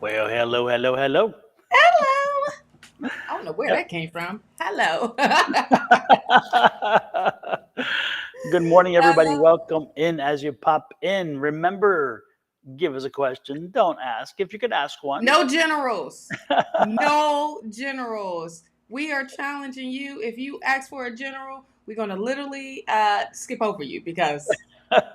Well, hello, hello, hello. Hello. I don't know where that came from. Hello. Good morning, everybody. Hello. Welcome in as you pop in. Remember, give us a question. Don't ask. If you could ask one. No generals. No generals. We are challenging you. If you ask for a general, we're going to literally skip over you because ask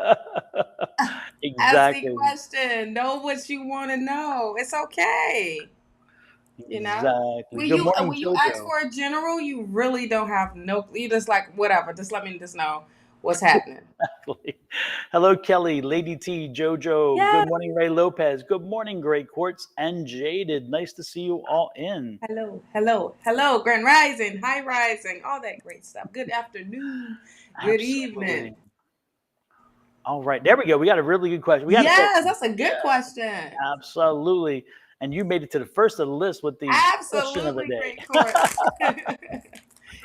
the Exactly. question. Know what you want to know. It's okay. You know, Exactly. Good morning, when you ask Jojo. for a general, you really don't have no. You just like whatever. Just let me just know what's happening. Hello, Kelly, Lady T, Jojo. Yeah. Good morning, Ray Lopez. Good morning, Gray Quartz and Jaded. Nice to see you all in. Hello, Grand Rising, High Rising, all that great stuff. Good afternoon, good evening. Absolutely. All right, there we go. We got a really good question. We had a Yes, question. that's a good Yeah, question. absolutely. And you made it to the first of the list with the question of the Absolutely, day. great course.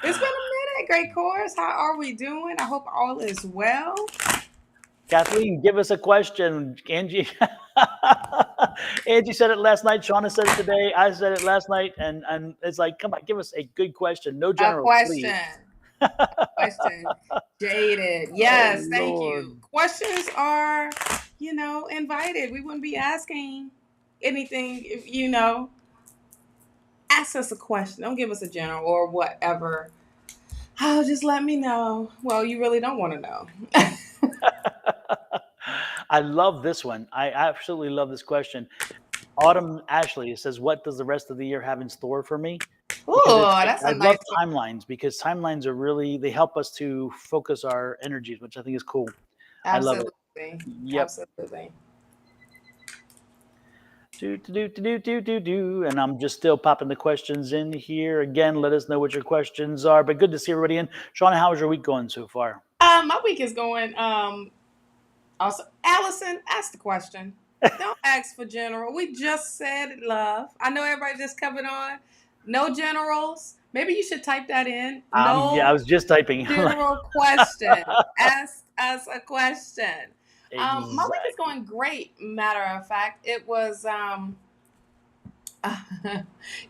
It's been a minute, great course. How are we doing? I hope all is well. Kathleen, give us a question. Angie, Angie said it last night. Shawna said it today. I said it last night, and it's like, come on, give us a good question. No A generals, please. question. Question. Jaded. Oh Yes, thank Lord. you. Questions are, invited. We wouldn't be asking anything if ask us a question. Don't give us a general or whatever. Oh, just let me know. Well, you really don't want to know. I love this one. I absolutely love this question. Autumn Ashley says, "What does the rest of the year have in store for me?" Because Oh, that's I a love nice one. timelines because timelines are really they help us to focus our energies, which I think is cool. I love it. Absolutely. Yep. Absolutely. Do. And I'm just still popping the questions in here. Again, let us know what your questions are. But good to see everybody in. Shawna, how's your week going so far? My week is going also Allison, ask the question. Don't ask for general. We just said love. I know everybody just coming on. No generals. Maybe you should type that in. Yeah, I No was just typing. general question. Ask us a question. My week is Exactly. going great. Matter of fact, it was.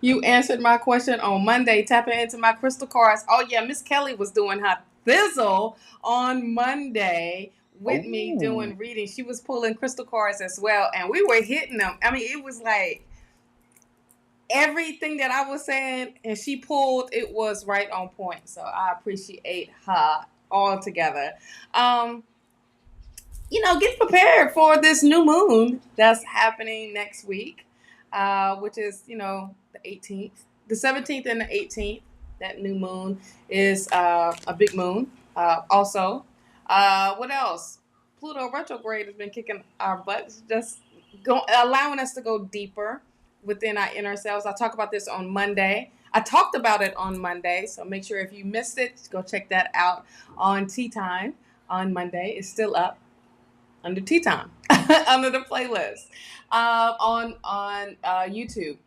You answered my question on Monday. Tapping into my crystal cards. Oh yeah, Miss Kelly was doing her thizzle on Monday with me Oh, doing reading. She was pulling crystal cards as well, and we were hitting them. I mean, it was like everything that I was saying, and she pulled. It was right on point. So I appreciate her altogether. Um, get prepared for this new moon that's happening next week, which is, the 18th, the 17th, and the 18th. That new moon is a big moon. Also, what else? Pluto retrograde has been kicking our butts, just allowing us to go deeper within our inner selves. I talk about this on Monday. I talked about it on Monday, so make sure if you missed it, go check that out on Tea Time on Monday. It's still up under tea time under the playlist on YouTube.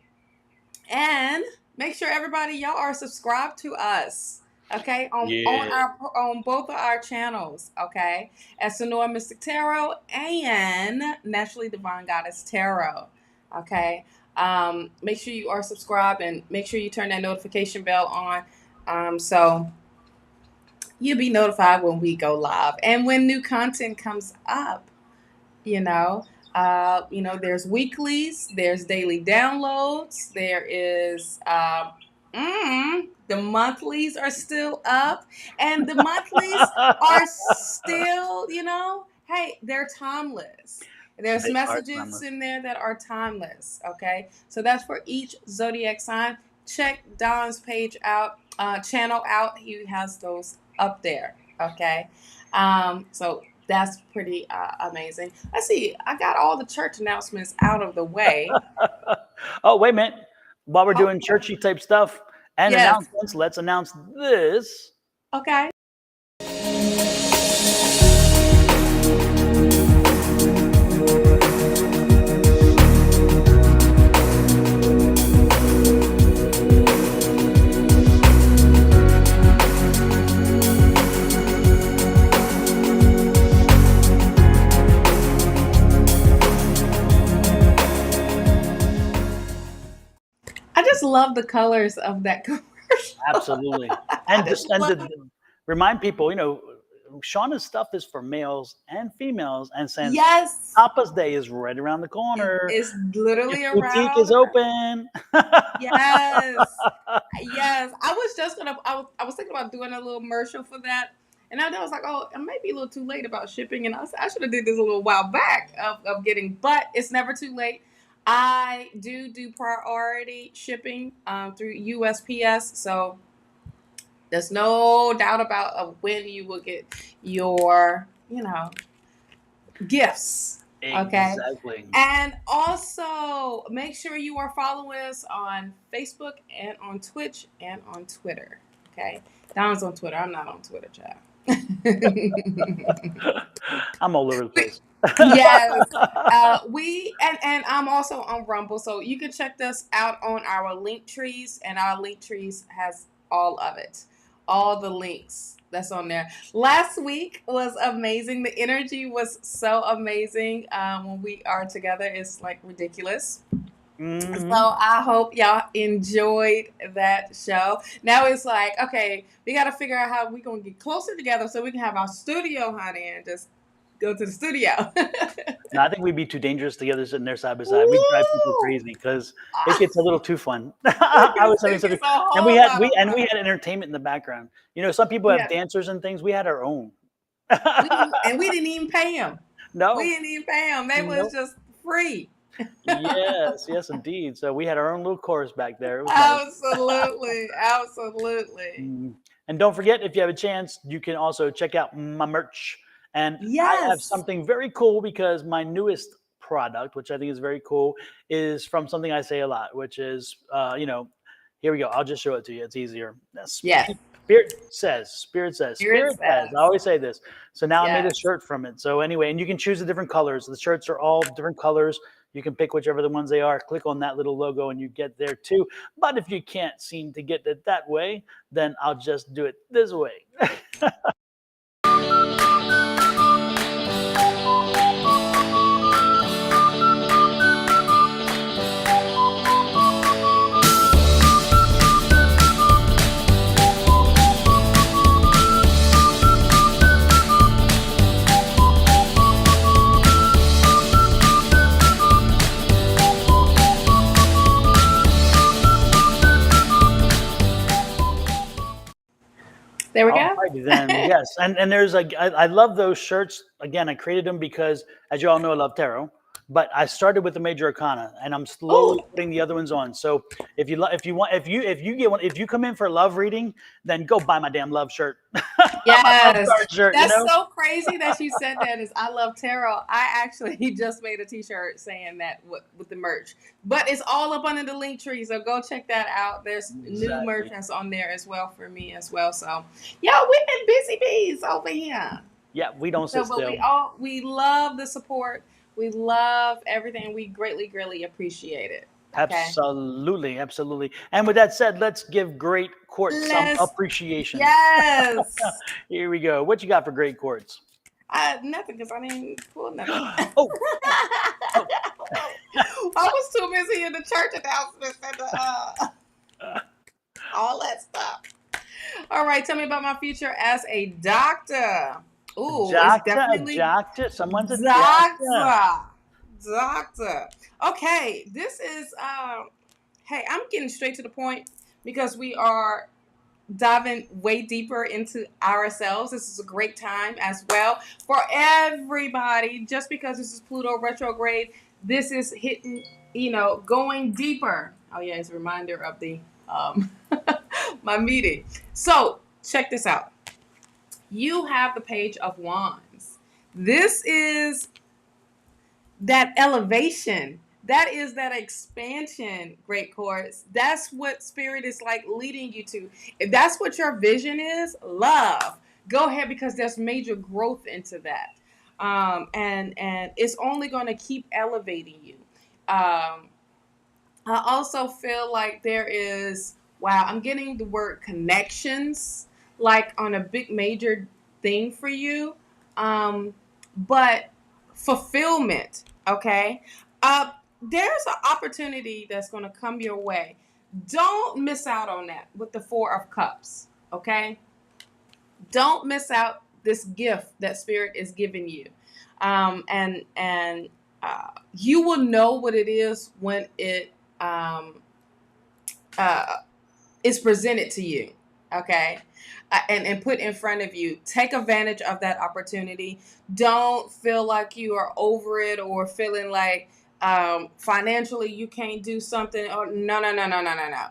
And make sure everybody y'all are subscribed to us. Okay, yeah. on both of our channels. Okay, at Sonoran Mystic Tarot and Naturally Divine Goddess Tarot. Okay, make sure you are subscribed and make sure you turn that notification bell on. So you'll be notified when we go live and when new content comes up. you know there's weeklies, there's daily downloads, there is the monthlies are still up, and the monthlies are still, hey, they're timeless. There's They are messages timeless. in there that are timeless. Okay, so that's for each zodiac sign. Check Don's page out, channel out. He has those up there. Okay, so that's pretty amazing. Let's see. I got all the church announcements out of the way. Oh, wait a minute. While we're Oh, doing churchy type stuff and yes. announcements, let's announce this. Okay. just love the colors of that commercial. Absolutely. I And just just and love to remind people, Shauna's stuff is for males and females, and since Yes, Papa's Day is right around the corner, it's your literally boutique around is the corner. open. Yes. Yes. I was thinking about doing a little commercial for that. And I was like, oh, I might be a little too late about shipping. And I should have did this a little while back of getting, but it's never too late. I do priority shipping through USPS. So there's no doubt about when you will get your, gifts. Okay. Exactly. And also make sure you are following us on Facebook and on Twitch and on Twitter. Okay. Don's on Twitter. I'm not on Twitter, child. I'm all over the place. Yes. We and I'm also on Rumble, so you can check us out on our link trees, and our link trees has all of it, all the links that's on there. Last week was amazing. The energy was so amazing. When we are together, it's like ridiculous. So Mhm. I hope y'all enjoyed that show. Now it's like, okay, we got to figure out how we're going to get closer together so we can have our studio, honey, and just go to the studio. No, I think we'd be too dangerous together sitting there side by side. We'd drive people Woo! crazy because it gets a little too fun. I was having It something, gets a and we whole had lot we of and fun. we had entertainment in the background. Some people have Yeah, dancers and things. We had our own. we didn't even pay them. We No, didn't even pay them. They was no. just free. Yes, yes, indeed. So we had our own little chorus back there. It was nice. Absolutely, absolutely. Mm. And don't forget, if you have a chance, you can also check out my merch. And I have Yes. something very cool because my newest product, which I think is very cool, is from something I say a lot, which is, here we go. I'll just show it to you. It's easier. Yes. Spirit says, Spirit Spirit says. I says. always say this. So now I made a Yes. shirt from it. So anyway, and you can choose the different colors. The shirts are all different colors. You can pick whichever the ones they are. Click on that little logo and you get there too. But if you can't seem to get it that way, then I'll just do it this way. There we All go. righty then. Yes. And there's like I love those shirts. Again, I created them because as you all know, I love tarot. But I started with the major arcana and I'm Oh, slowly putting the other ones on. So if you come in for a love reading, then go buy my damn love shirt. My love yes. card shirt, That's so crazy that you said that. Is I love tarot. I actually just made a T-shirt saying that with the merch, but it's all up under the link tree. So go check that out. There's new merch Exactly. that's on there as well for me as well. So, yeah, we've been busy bees over here. Yeah, we don't So, sit but still. we love the support. We love everything. We greatly appreciate it. Okay. Absolutely, absolutely. And with that said, let's give Great Court some Let's. appreciation. Yes. Here we go. What you got for Great Courts? Nothing because I didn't pull nothing. Oh, oh. I was too busy in the church announcements and all that stuff. All right, tell me about my future as a doctor. Ooh, it's definitely Doctor. Someone's a doctor. doctor. Doctor. Okay, this is hey, I'm getting straight to the point because we are diving way deeper into ourselves. This is a great time as well for everybody. Just because this is Pluto retrograde, this is hitting, going deeper. Oh yeah, it's a reminder of the my meeting. So check this out. You have the Page of Wands. This is that elevation. That is that expansion, Great Courts. That's what Spirit is like leading you to. If that's what your vision is, love, go ahead because there's major growth into that. And it's only going to keep elevating you. I also feel like there is, wow, I'm getting the word connections, like on a big major thing for you. But fulfillment, okay? There's an opportunity that's going to come your way Don't miss out on that with the Four of Cups. Okay, don't miss out this gift that Spirit is giving you, and you will know what it is when it um, uh, is presented to you. Okay, and put in front of you. Take advantage of that opportunity. Don't feel like you are over it or feeling like financially you can't do something. Or no, no, no, no, no, no, no.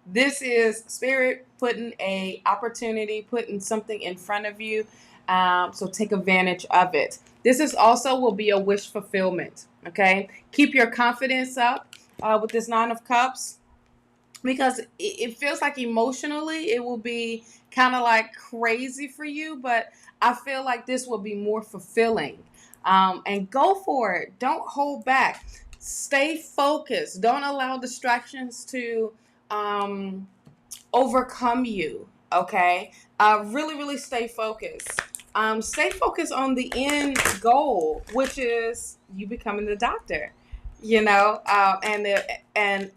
This is Spirit putting a opportunity, putting something in front of you. So take advantage of it. This is also will be a wish fulfillment. Okay, keep your confidence up with this Nine of Cups, because it feels like emotionally it will be kind of like crazy for you, but I feel like this will be more fulfilling. And go for it. Don't hold back. Stay focused. Don't allow distractions to um, overcome you. Okay, really, really stay focused. Stay focused on the end goal, which is you becoming the doctor. You know, and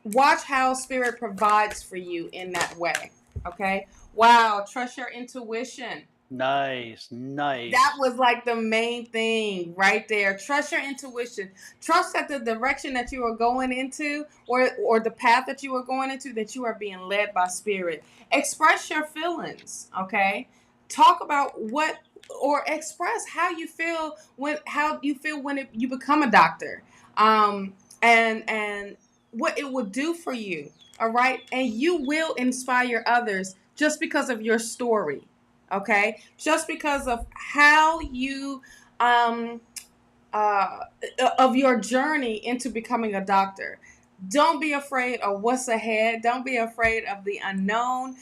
watch how Spirit provides for you in that way. Okay. Wow. Trust your intuition. Nice, That nice. was like the main thing right there. Trust your intuition. Trust that the direction that you are going into, or the path that you are going into, that you are being led by Spirit. Express your feelings. Okay. Talk about what, or express how you feel when you become a doctor. And what it will do for you. All right. And you will inspire others just because of your story. Okay, just because of how you um uh of your journey into becoming a doctor. Don't be afraid of what's ahead. Don't be afraid of the unknown.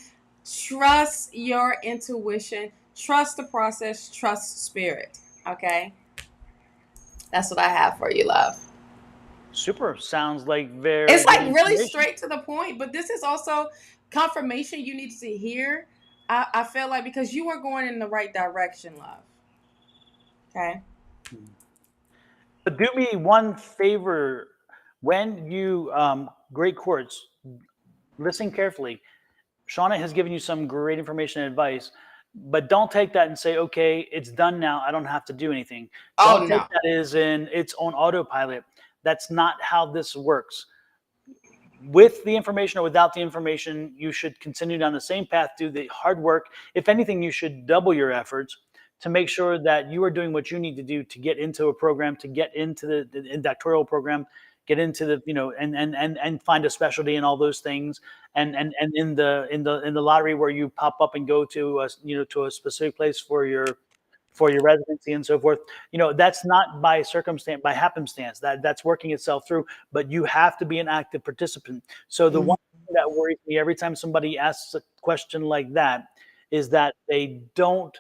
Trust your intuition. Trust the process. Trust Spirit. Okay, that's what I have for you, love. Super. Sounds like very It's good like really information. straight to the point, but this is also confirmation you need to hear. I feel like, because you are going in the right direction, love. Okay. But do me one favor, when you great courts, listen carefully. Shauna has given you some great information and advice, but don't take that and say, okay, it's done now. I don't have to do anything. Oh Don't take no. that as in its own autopilot. That's not how this works. With the information or without the information, you should continue down the same path, do the hard work. If anything, you should double your efforts to make sure that you are doing what you need to do to get into a program, to get into the doctoral program, get into the, and find a specialty and all those things. And in the lottery where you pop up and go to to a specific place for your residency and so forth, that's not by circumstance, by happenstance, that's working itself through, but you have to be an active participant. So the Mhm. one thing that worries me every time somebody asks a question like that is that they don't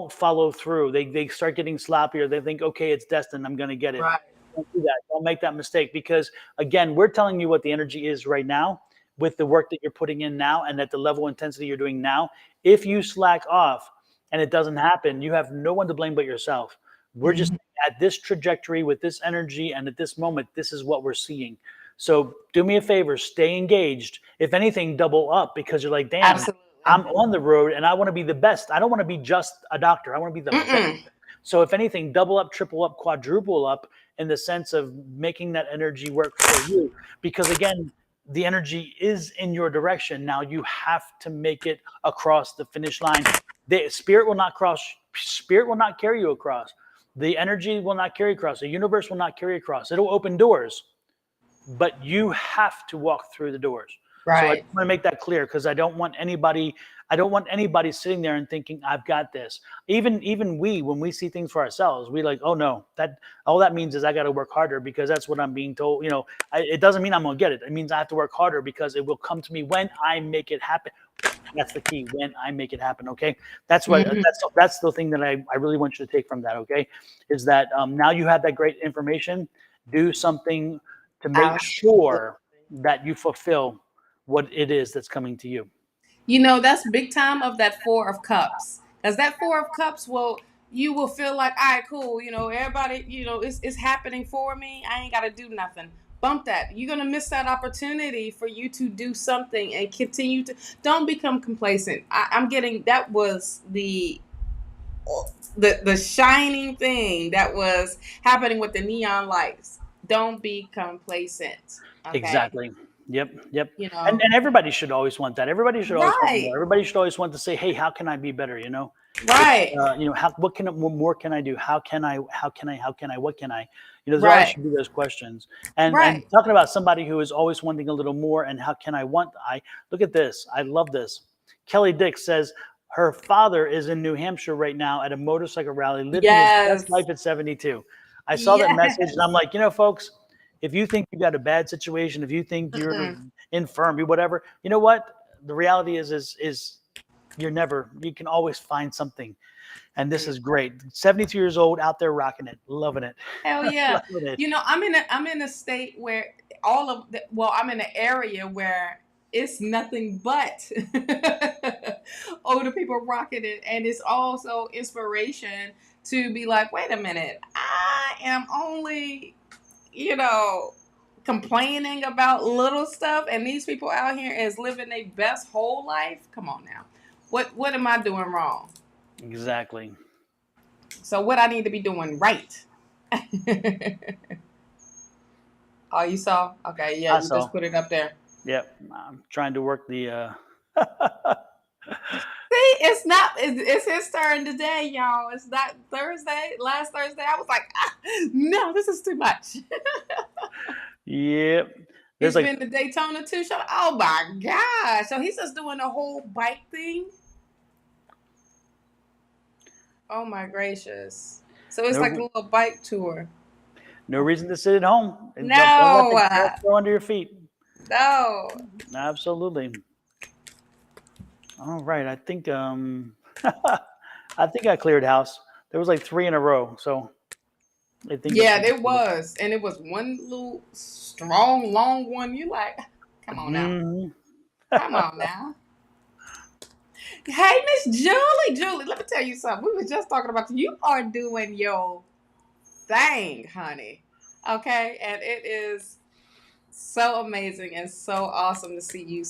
follow through. They start getting sloppier. They think, okay, it's destined, I'm going to get it. Right. Don't do that. Don't make that mistake, because again, we're telling you what the energy is right now with the work that you're putting in now and at the level of intensity you're doing now. If you slack off and it doesn't happen, you have no one to blame but yourself. We're just Mhm. at this trajectory with this energy, and at this moment, this is what we're seeing. So do me a favor, stay engaged. If anything, double up, because you're like, damn, Absolutely. I'm on the road and I want to be the best. I don't want to be just a doctor. I want to be the best. Mm-mm. So if anything, double up, triple up, quadruple up in the sense of making that energy work for you. Because again, the energy is in your direction. Now you have to make it across the finish line. The spirit will not carry you across. The energy will not carry across. The universe will not carry across. It'll open doors, but you have to walk through the doors. So I Right. just want to make that clear, because I don't want anybody sitting there and thinking I've got this. Even we, when we see things for ourselves, we like, oh no, that all that means is I got to work harder because that's what I'm being told. It doesn't mean I'm gonna get it. It means I have to work harder because it will come to me when I make it happen. That's the key. When I make it happen. Okay. That's what. Mhm. That's the thing that I really want you to take from that. Okay, is that now you have that great information. Do something to make Absolutely. sure that you fulfill what it is that's coming to you. That's big time of that Four of Cups. Because that Four of Cups you will feel like, all right, cool. Everybody, it's happening for me. I ain't got to do nothing. Bump that. You're going to miss that opportunity for you to do something and continue to. Don't become complacent. I'm getting that was the shining thing that was happening with the neon lights. Don't be complacent. Okay. Exactly. Yep. Yep. You And know, and everybody should always want that. Everybody should always want more. right. Everybody should always want to say, "Hey, how can I be better?" You know, it's Right. how what more can I do? How can I what can I? There always Right. should be those questions. And Right. talking about somebody who is always wanting a little more and how can I want I look at this. I love this. Kelly Dick says her father is in New Hampshire right now at a motorcycle rally, living his best Yes. life at 72. I saw that message and Yes. I'm like, folks, if you think you got a bad situation, if you think you're Mm-mm. infirm, you whatever, you know what? The reality is you can always find something. And this Mm. is great. 72 years old out there rocking it, loving it. Hell yeah. Loving it. I'm in a state where I'm in an area where it's nothing but older people rocking it, and it's also inspiration to be like, wait a minute, I am only, you know, complaining about little stuff, and these people out here is living their best whole life. Come on now. What am I doing wrong? Exactly. So what I need to be doing right. Oh, you saw? Okay, yeah, I you saw. just put it up there. Yep. I'm trying to work the See, it's not. It's his turn today, y'all. It's not Thursday. Last Thursday, I was like, no, this is too much. Yep. There's It's like been the Daytona 2 show. Oh my gosh! So he's just doing the whole bike thing. Oh my gracious! So it's like a no little bike tour. no reason to sit at home. And don't let No, the grass grow under your feet. no. Absolutely. All right. I think I think I cleared house. There was like three in a row, so I think Yeah, there was, and it was one little strong, long one. You like, come on now, Mhm. come on now. Hey, Miss Julie, Julie, let me tell you something. We were just talking about you are doing your thing, honey. Okay, and it is so amazing and so awesome to see you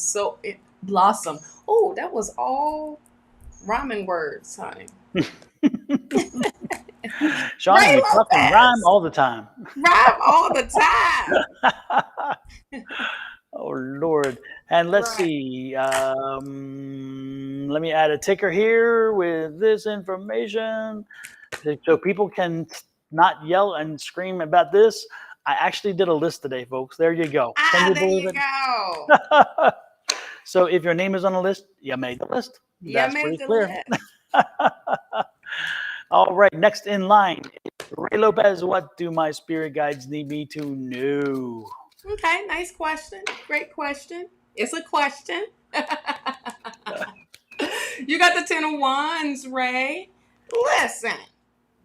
blossom. Oh, that was all rhyming words, honey. Shawna, Ray you talk and rhyme Lopez, all the time. rhyme all the time. Oh Lord. And let's Right. see. Let me add a ticker here with this information so people can not yell and scream about this. I actually did a list today, folks. There you go. Can Ah, you there believe you it? go. So if your name is on the list, you made the list. You That's made pretty the clear. list. All right, next in line, Ray Lopez. What do my spirit guides need me to know? Okay, nice question. Great question. It's a question. You got the 10 of Wands, Ray. Listen,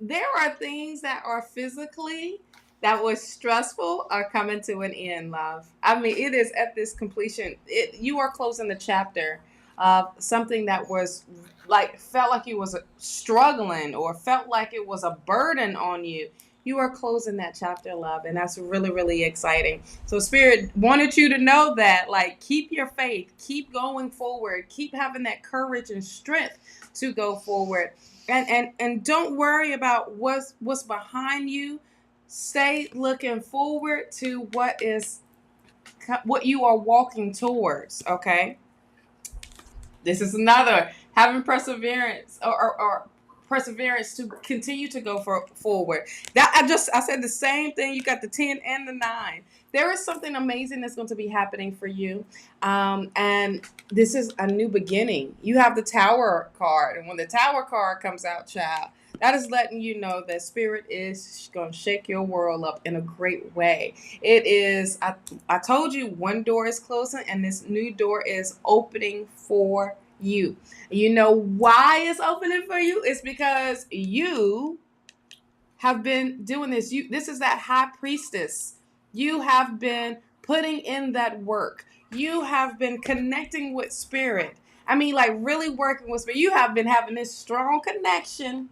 there are things that are physically that was stressful are coming to an end, love. I mean, it is at this completion. You are closing the chapter of something that was like felt like you was struggling or felt like it was a burden on you. You are closing that chapter, love, and that's really, really exciting. So, Spirit wanted you to know that, like, keep your faith, keep going forward, keep having that courage and strength to go forward, and don't worry about what's behind you. Stay looking forward to what you are walking towards. Okay, this is another having perseverance or perseverance to continue to go forward. That I said the same thing. You got the 10 and the 9. There is something amazing that's going to be happening for you, and this is a new beginning. You have the Tower card, and when the Tower card comes out, child, that is letting you know that Spirit is going to shake your world up in a great way. It is. I told you one door is closing and this new door is opening for you. You know why it's opening for you? It's because you have been doing this. This is that high priestess. You have been putting in that work. You have been connecting with spirit. I mean, like really working with spirit. You have been having this strong connection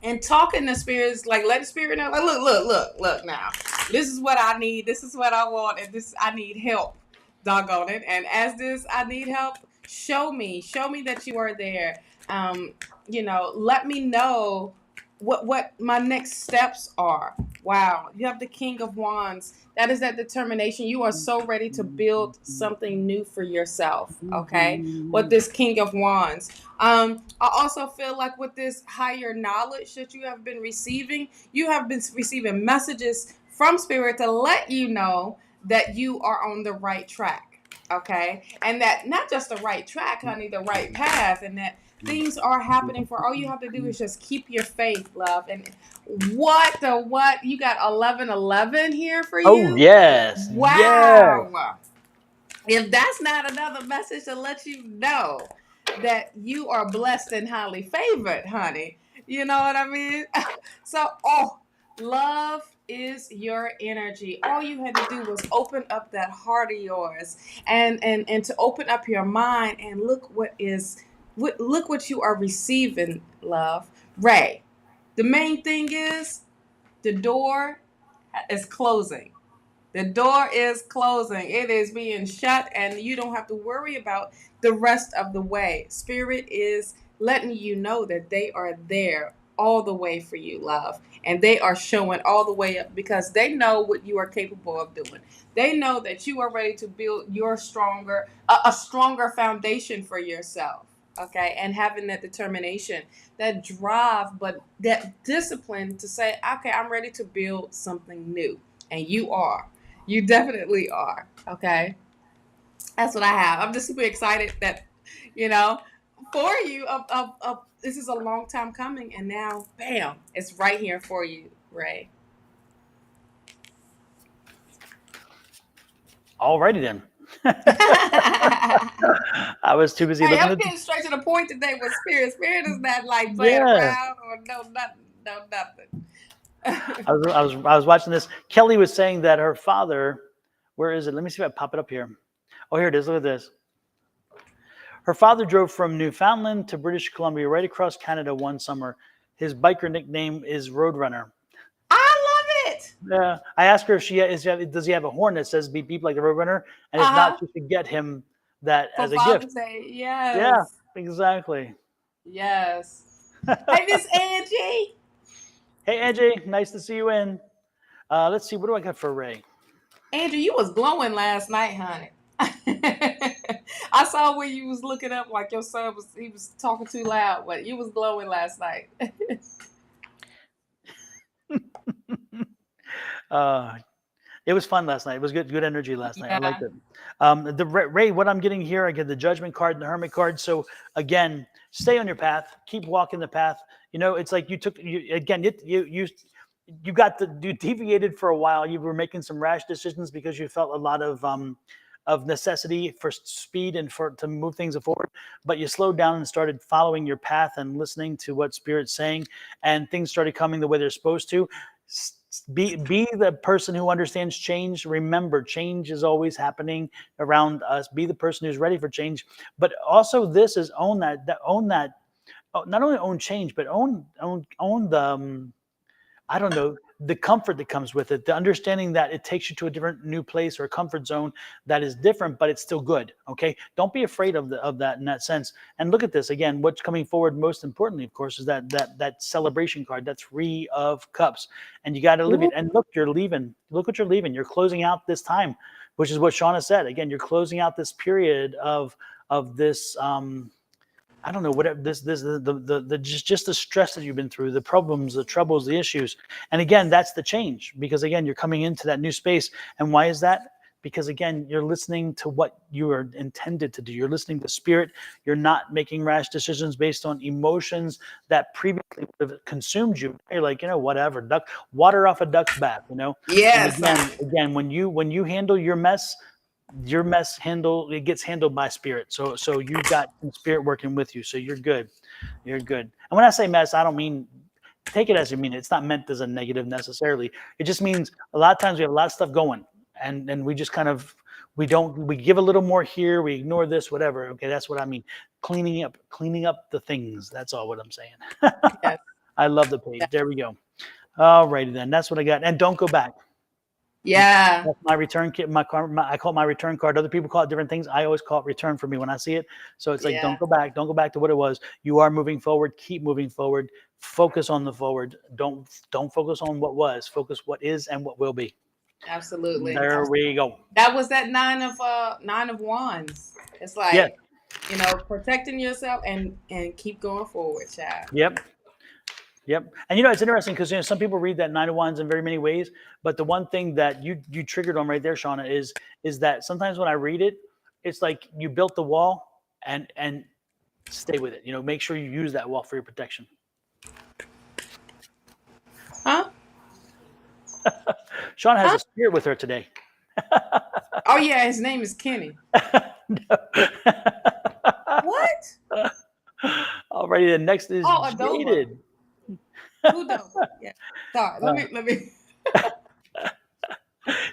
and talking to spirits, like let the spirit know, like look now. This is what I need, this is what I want, and this I need help. Doggone it. And as this I need help, show me that you are there. Let me know what my next steps are. Wow. You have the King of Wands. That is that determination. You are so ready to build something new for yourself. Okay. With this King of Wands. I also feel like with this higher knowledge that you have been receiving, you have been receiving messages from Spirit to let you know that you are on the right track. Okay. And that not just the right track, honey, the right path, and that things are happening for all you have to do is just keep your faith, love. And what? You got 1111 here for Oh, you? yes. Yes. Wow. If that's not another message to let you know that you are blessed and highly favored, honey. You know what I mean? So, love is your energy. All you had to do was open up that heart of yours and to open up your mind and look what you are receiving, love. Ray, the main thing is the door is closing. The door is closing. It is being shut, and you don't have to worry about the rest of the way. Spirit is letting you know that they are there all the way for you, love. And they are showing all the way up because they know what you are capable of doing. They know that you are ready to build a stronger foundation for yourself. Okay, and having that determination, that drive, but that discipline to say, okay, I'm ready to build something new. And you are. You definitely are. Okay. That's what I have. I'm just super excited that, you know, for you. This is a long time coming, and now, bam, it's right here for you, Ray. Alrighty then. Hey, I was too busy looking I'm at. getting straight to the point today with Spirit. Spirit is not like playing Yeah. around or no nothing. No nothing. I was watching this. Kelly was saying that her father, where is it? Let me see if I pop it up here. Oh, here it is. Look at this. Her father drove from Newfoundland to British Columbia, right across Canada one summer. His biker nickname is Roadrunner. I love it. Yeah, I asked her if does he have a horn that says beep beep like the Roadrunner, and Uh if not, huh. she should get him that For as a gift. Father's Day. Yeah, Yes. exactly. Yes. Hey, Miss Angie. Hey, Angie, nice to see you in. Let's see, what do I got for Ray? Andrew, you was glowing last night, honey. I saw when you was looking up like your son was talking too loud, but you was glowing last night. uh, it was fun last night. It was good energy last night. I liked Yeah. it. The Ray, what I'm getting here, I get the Judgment card and the Hermit card. So again, stay on your path, keep walking the path. It's like you deviated for a while. You were making some rash decisions because you felt a lot of necessity for speed and to move things forward, but you slowed down and started following your path and listening to what Spirit's saying, and things started coming the way they're supposed to. Be the person who understands change. Remember, change is always happening around us. Be the person who's ready for change, but also this is own that, not only own change, but own the I don't know, the comfort that comes with it, the understanding that it takes you to a different new place or a comfort zone that is different, but it's still good. Okay. Don't be afraid of that in that sense. And look at this again. What's coming forward most importantly, of course, is that celebration card, that 3 of Cups. And you got to live it. And look, you're leaving. Look what you're leaving. You're closing out this time, which is what Shawna said. Again, you're closing out this period of this I don't know, whatever this the just the stress that you've been through, the problems, the troubles, the issues. And again, that's the change, because again, you're coming into that new space. And why is that? Because again, you're listening to what you are intended to do. You're listening to Spirit. You're not making rash decisions based on emotions that previously would have consumed you. You're like, whatever, water off a duck's back, And Yes, honey. again, when you handle your mess it gets handled by Spirit. So you got some Spirit working with you. So you're good. You're good. And when I say mess, I don't mean, take it as you mean it. It's not meant as a negative necessarily. It just means a lot of times we have a lot of stuff going, and we just kind of we give a little more here, we ignore this, whatever. Okay, that's what I mean. Cleaning up the things. That's all what I'm saying. Yes. I love the page. There we go. All righty then. That's what I got. And don't go back. Yeah. That's my return kit. I call it my return card. Other people call it different things. I always call it return for me when I see it. So it's like, Yeah. don't go back. Don't go back to what it was. You are moving forward. Keep moving forward. Focus on the forward. Don't focus on what was. Focus what is and what will be. Absolutely. There we go. That was that nine of wands. It's Yes. like, protecting yourself and keep going forward, child. Yep. Yep. And it's interesting because some people read that Nine of Wands in very many ways, but the one thing that you triggered on right there, Shawna, is that sometimes when I read it, it's like you built the wall and stay with it. Make sure you use that wall for your protection. Huh? Shawna has a spirit with her today. Oh yeah, his name is Kenny. What? Alrighty, then next is Adoba. Jaded. Who does? Yeah. Sorry. Let me.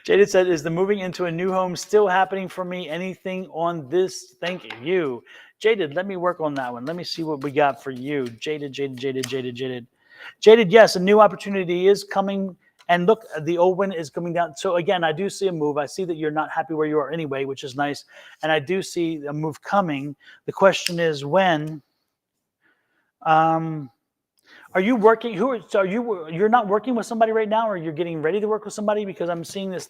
Jaded said, "Is the moving into a new home still happening for me? Anything on this? Thank you." Jaded, let me work on that one. Let me see what we got for you. Jaded. Jaded, yes, a new opportunity is coming. And look, the old one is coming down. So again, I do see a move. I see that you're not happy where you are anyway, which is nice. And I do see a move coming. The question is when. Are you working? You're not working with somebody right now, or you're getting ready to work with somebody? Because I'm seeing this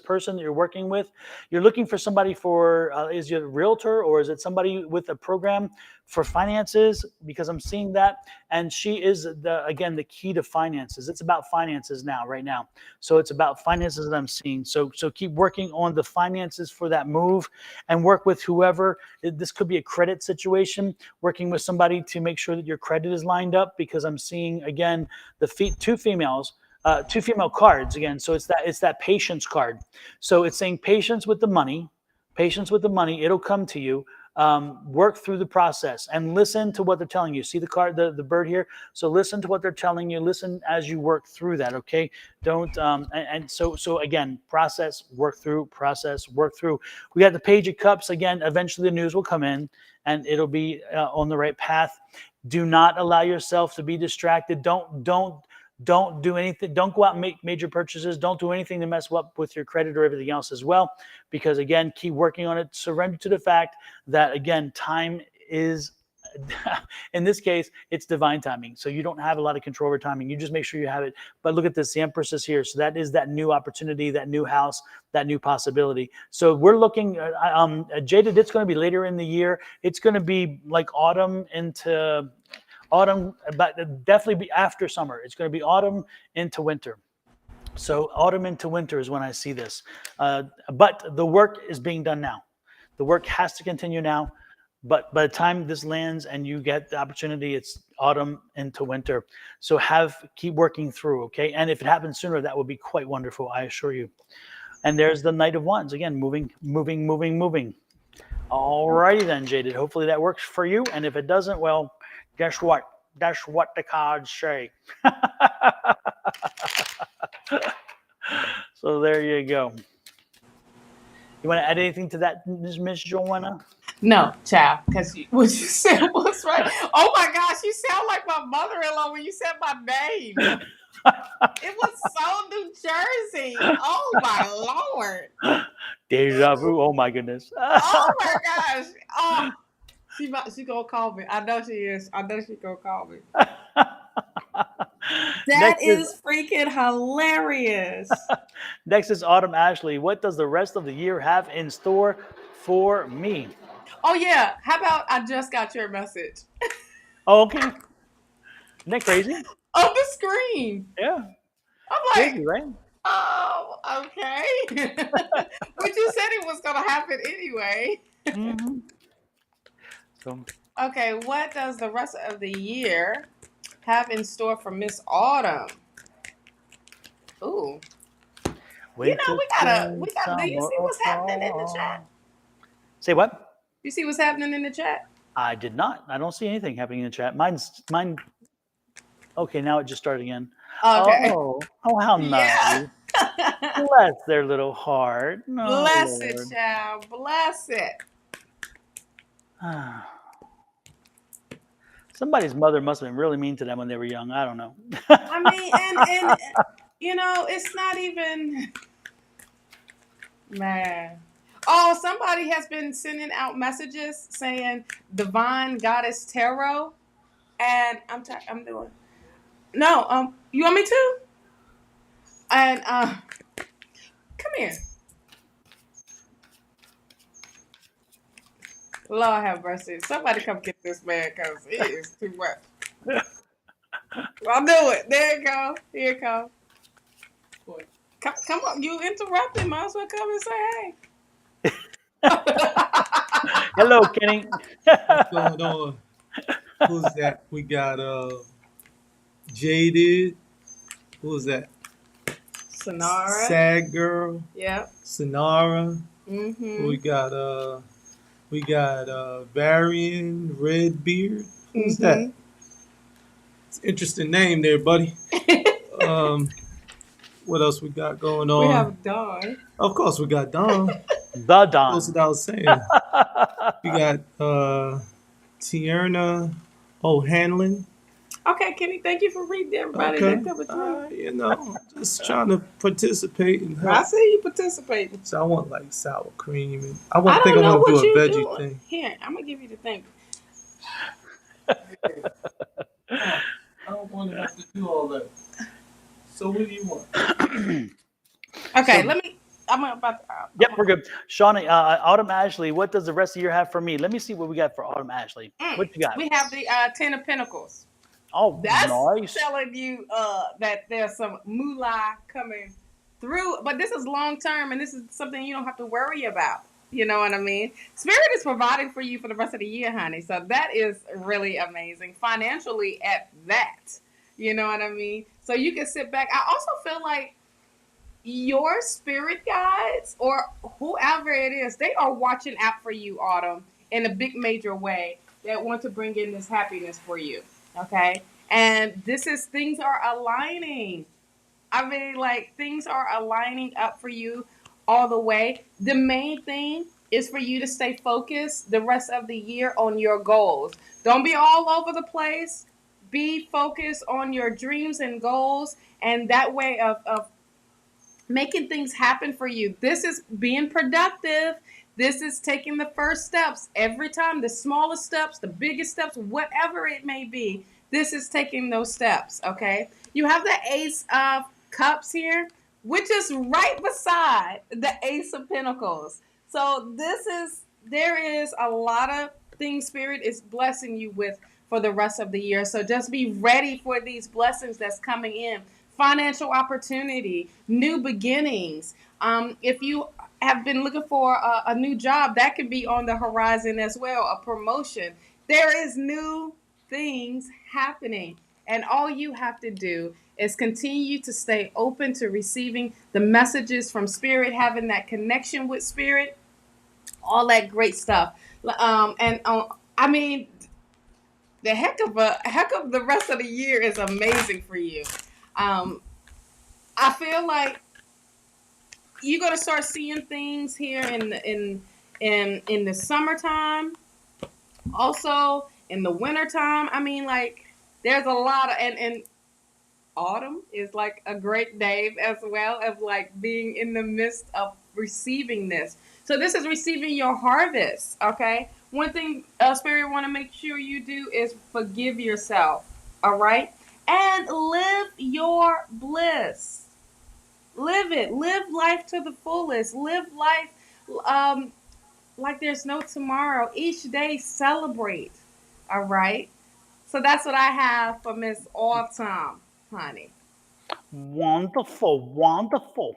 person that you're working with. You're looking for somebody for. Is it a realtor, or is it somebody with a program for finances? Because I'm seeing that, and she is the key to finances. It's about finances right now. So it's about finances that I'm seeing. So keep working on the finances for that move, and work with whoever. This could be a credit situation. Working with somebody to make sure that your credit is lined up, because I'm seeing again two female cards again. So it's that patience card. So it's saying patience with the money. It'll come to you. Work through the process and listen to what they're telling you. See the card, the bird here. So listen to what they're telling you. Listen as you work through that. Okay. Don't so again, process, work through. We got the Page of Cups again. Eventually the news will come in and it'll be on the right path. Do not allow yourself to be distracted. Don't do anything. Don't go out and make major purchases. Don't do anything to mess up with your credit or everything else as well, because again, keep working on it. Surrender to the fact that again, time is, in this case, it's divine timing. So you don't have a lot of control over timing. You just make sure you have it. But look at this, the Empress is here. So that is that new opportunity, that new house, that new possibility. So we're looking, Jaded, it's going to be later in the year. It's going to be like autumn, but definitely be after summer. It's going to be autumn into winter. So autumn into winter is when I see this. But the work is being done now. The work has to continue now. But by the time this lands and you get the opportunity, it's autumn into winter. So keep working through, okay? And if it happens sooner, that would be quite wonderful, I assure you. And there's the Knight of Wands, again, moving. All righty then, Jaded. Hopefully that works for you. And if it doesn't, well, guess what? That's what the cards say. So there you go. You want to add anything to that, Miss Joanna? No, child, because what you said was right. Oh my gosh, you sound like my mother-in-law when you said my name. It was so New Jersey. Oh my Lord. Deja vu. Oh my goodness. Oh my gosh. Oh, she gonna call me. I know she is. I know she gonna call me. That is freaking hilarious. Next is Autumn Ashley. What does the rest of the year have in store for me? Oh yeah. How about I just got your message? Oh, okay. Isn't that crazy? On the screen. Yeah. I'm like, Crazy, right? oh, okay. But you said it was gonna happen anyway. Mm-hmm. So, okay, what does the rest of the year have in store for Miss Autumn? Ooh. winter, we gotta, do you see what's happening in the chat? Say what? You see what's happening in the chat? I did not. I don't see anything happening in the chat. Mine. Okay, now it just started again. Okay. Oh, how nice. Bless their little heart. Oh, bless Lord. it, child. Bless it. Somebody's mother must have been really mean to them when they were young. I don't know. I mean, and it's not even man. Oh, somebody has been sending out messages saying Divine Goddess Tarot, and I'm doing no. You want me to? And come here. Lord have mercy. Somebody come get this man because it is too much. I'll do it. There you go. Here you go. Come on. You interrupted. Might as well come and say hey. Hello, Kenny. What's going on? Who's that? We got Jaded. Who's that? Sonara. Sad Girl. Yep. Sonara. Mm-hmm. We got Varian Redbeard. Who's that? It's an interesting name there, buddy. What else we got going on? We have Don. Of course, we got Don. The Don. That's what I was saying. We got Tierna O'Hanlon. Okay, Kenny, thank you for reading everybody that coming through. Just trying to participate and help. I see you participating. So I want like sour cream and I want to do a veggie doing. thing. Here, I'm gonna give you the thing. I don't want to have to do all that. So what do you want? Okay, I'm about to. Yep, we're good. Shawna, Autumn Ashley, what does the rest of the year have for me? Let me see what we got for Autumn Ashley. What you got? We have the Ten of Pentacles. Oh, that's nice. Telling you that there's some moolah coming through, but this is long term, and this is something you don't have to worry about. You know what I mean? Spirit is providing for you for the rest of the year, honey. So that is really amazing. Financially at that. You know what I mean? So you can sit back. I also feel like your spirit guides or whoever it is, they are watching out for you, Autumn, in a big major way that want to bring in this happiness for you. Okay? And things are aligning. I mean, like, things are aligning up for you all the way. The main thing is for you to stay focused the rest of the year on your goals. Don't be all over the place. Be focused on your dreams and goals, and that way of making things happen for you. This is being productive. This is taking the first steps every time, the smallest steps, the biggest steps, whatever it may be. This is taking those steps, okay? You have the Ace of Cups here, which is right beside the Ace of Pentacles. So there is a lot of things Spirit is blessing you with for the rest of the year. So just be ready for these blessings that's coming in. Financial opportunity, new beginnings. If you have been looking for a new job, that could be on the horizon as well, a promotion. There is new things happening, and all you have to do is continue to stay open to receiving the messages from Spirit, having that connection with Spirit, all that great stuff. I mean, the heck of the rest of the year is amazing for you. I feel like you're gonna start seeing things here in the summertime, also in the wintertime. I mean, like, there's a lot of and autumn is like a great day as well of like being in the midst of receiving this. So this is receiving your harvest. Okay. One thing Spirit want to make sure you do is forgive yourself. All right. And live your bliss. Live it. Live life to the fullest. Live life like there's no tomorrow. Each day celebrate. All right. So that's what I have for Miss Autumn, honey. Wonderful, wonderful.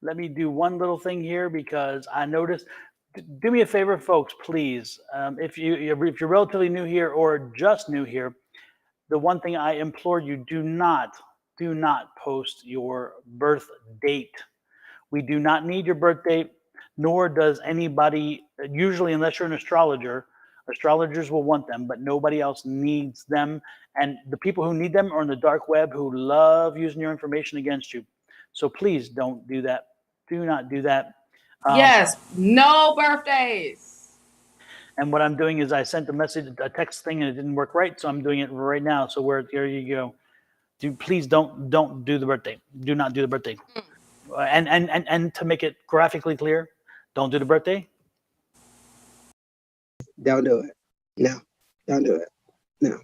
Let me do one little thing here because I noticed. Do me a favor, folks, please. If you're relatively new here or just new here, the one thing I implore you: do not post your birth date. We do not need your birth date, nor does anybody. Usually, unless you're an astrologer, astrologers will want them, but nobody else needs them. And the people who need them are on the dark web who love using your information against you. So please don't do that. Do not do that. Yes, no birthdays. And what I'm doing is I sent a text thing, and it didn't work right, so I'm doing it right now. So there you go. Please don't do the birthday. Do not do the birthday. And to make it graphically clear, don't do the birthday. Don't do it. No, don't do it. No.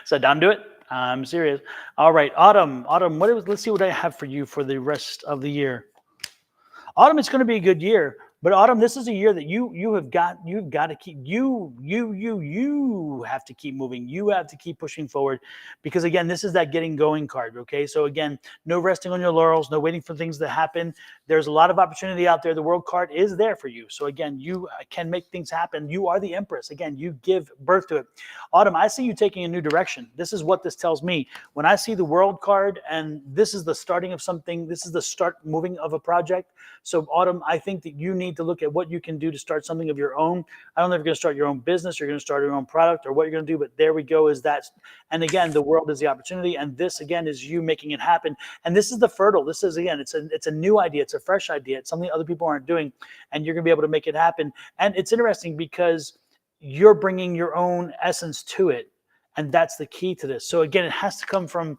So don't do it. I'm serious. All right, Autumn. Let's see what I have for you for the rest of the year. Autumn, it's going to be a good year. But Autumn, this is a year that you've got to keep you have to keep moving. You have to keep pushing forward, because again, this is that getting going card. Okay, so again, no resting on your laurels, no waiting for things to happen. There's a lot of opportunity out there. The world card is there for you. So again, you can make things happen. You are the Empress. Again, you give birth to it. Autumn, I see you taking a new direction. This is what this tells me. When I see the world card, and this is the starting of something, this is the start moving of a project. So Autumn, I think that you need to look at what you can do to start something of your own. I don't know if you're going to start your own business, you're going to start your own product, or what you're going to do, but there we go. Is that, and again, the world is the opportunity, and this again is you making it happen. And this is the fertile. This is again, it's a new idea, it's a fresh idea, it's something other people aren't doing, and you're going to be able to make it happen. And it's interesting because you're bringing your own essence to it. And that's the key to this. So again, it has to come from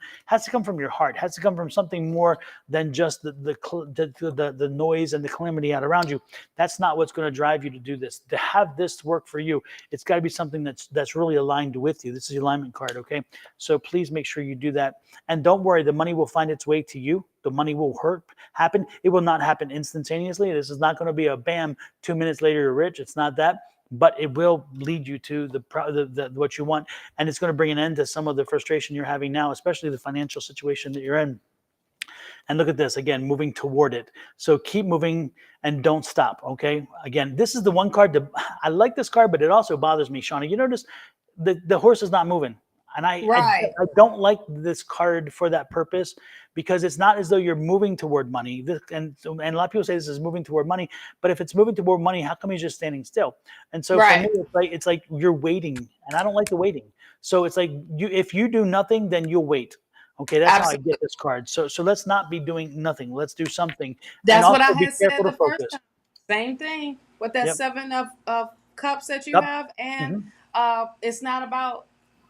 your heart. It has to come from something more than just the noise and the calamity out around you. That's not what's going to drive you to do this. To have this work for you, it's got to be something that's really aligned with you. This is the alignment card, okay? So please make sure you do that. And don't worry, the money will find its way to you. The money will happen. It will not happen instantaneously. This is not going to be a bam, 2 minutes later you're rich. It's not that. But it will lead you to what you want, and it's going to bring an end to some of the frustration you're having now, especially the financial situation that you're in. And look at this again, moving toward it. So keep moving and don't stop. Okay. Again, this is the one card that I like this card, but it also bothers me, Shawna. You notice the horse is not moving. And I don't like this card for that purpose, because it's not as though you're moving toward money. And a lot of people say this is moving toward money, but if it's moving toward money, how come you're just standing still? And so for me, it's like you're waiting, and I don't like the waiting. So it's like if you do nothing, then you'll wait. Okay, that's how I get this card. So let's not be doing nothing. Let's do something. That's what I had said the first time. Same thing with that 7 of cups that you have, and it's not about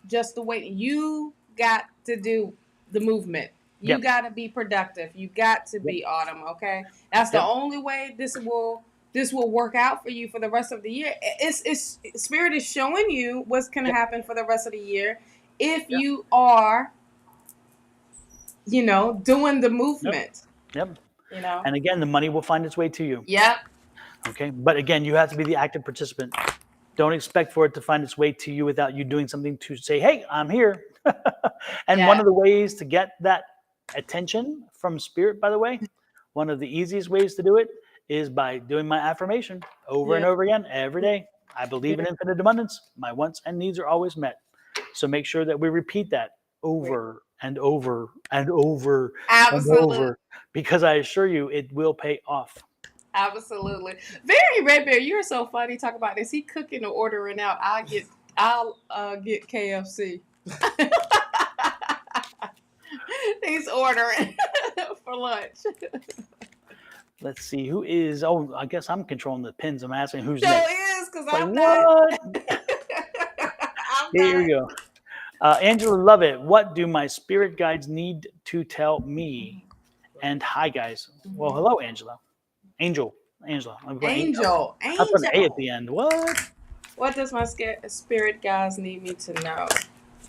just the waiting. You got to do the movement. You got to be productive. You got to be Autumn. Okay, that's the only way this will work out for you for the rest of the year. It's Spirit is showing you what's going to happen for the rest of the year if you are, doing the movement. And again, the money will find its way to you. Okay, but again, you have to be the active participant. Don't expect for it to find its way to you without you doing something to say, hey, I'm here. And one of the ways to get that attention from Spirit, by the way, one of the easiest ways to do it is by doing my affirmation over and over again every day. I believe in infinite abundance. My wants and needs are always met. So make sure that we repeat that over and over and over and over, because I assure you it will pay off. Absolutely. Very Red Bear, you're so funny. Talk about this. He cooking or ordering out. I'll get KFC. He's ordering for lunch. Let's see who is. Oh, I guess I'm controlling the pins. I'm asking who's next. Is because I'm not. Here we go. Angela, love it. What do my spirit guides need to tell me? And hi, guys. Well, hello, Angela. Angela. Angel. I put an A at the end. What does my spirit guides need me to know?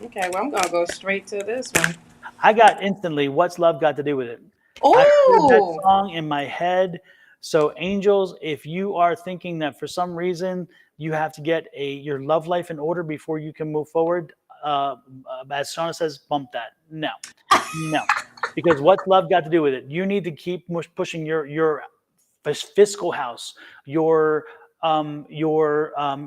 Okay, well, I'm going to go straight to this one. I got instantly, what's love got to do with it? Oh! I heard that song in my head. So angels, if you are thinking that for some reason you have to get your love life in order before you can move forward, as Shawna says, bump that. No. Because what's love got to do with it? You need to keep pushing your fiscal house, your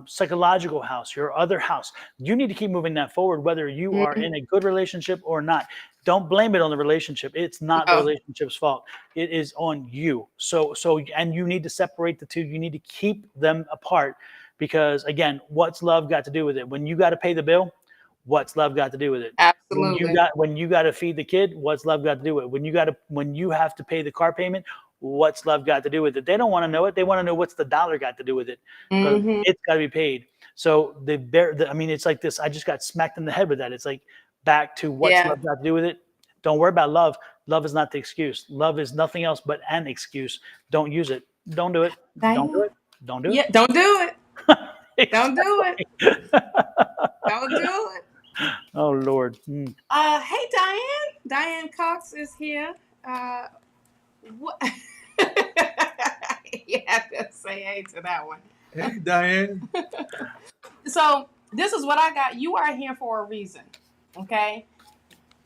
psychological house, your other house. You need to keep moving that forward, whether you are in a good relationship or not. Don't blame it on the relationship. It's not the relationship's fault. It is on you. So, and you need to separate the two. You need to keep them apart, because again, what's love got to do with it? When you got to pay the bill, what's love got to do with it? Absolutely. When you got to feed the kid, what's love got to do with it? When you have to pay the car payment, what's love got to do with it. They don't want to know it. They want to know what's the dollar got to do with it, because Mm-hmm. it's got to be paid. So I mean, it's like this. I just got smacked in the head with that. It's like back to what's Yeah. love got to do with it. Don't worry about love. Love is not the excuse. Love is nothing else but an excuse. Don't use it. Don't do it. Don't do Diane? it. Don't do Yeah, it. don't do it. Don't do it. Don't do it. Oh Lord. Hey, Diane. Diane Cox is here. What? You have to say hey to that one. Hey, Diane. So this is what I got. You are here for a reason. Okay.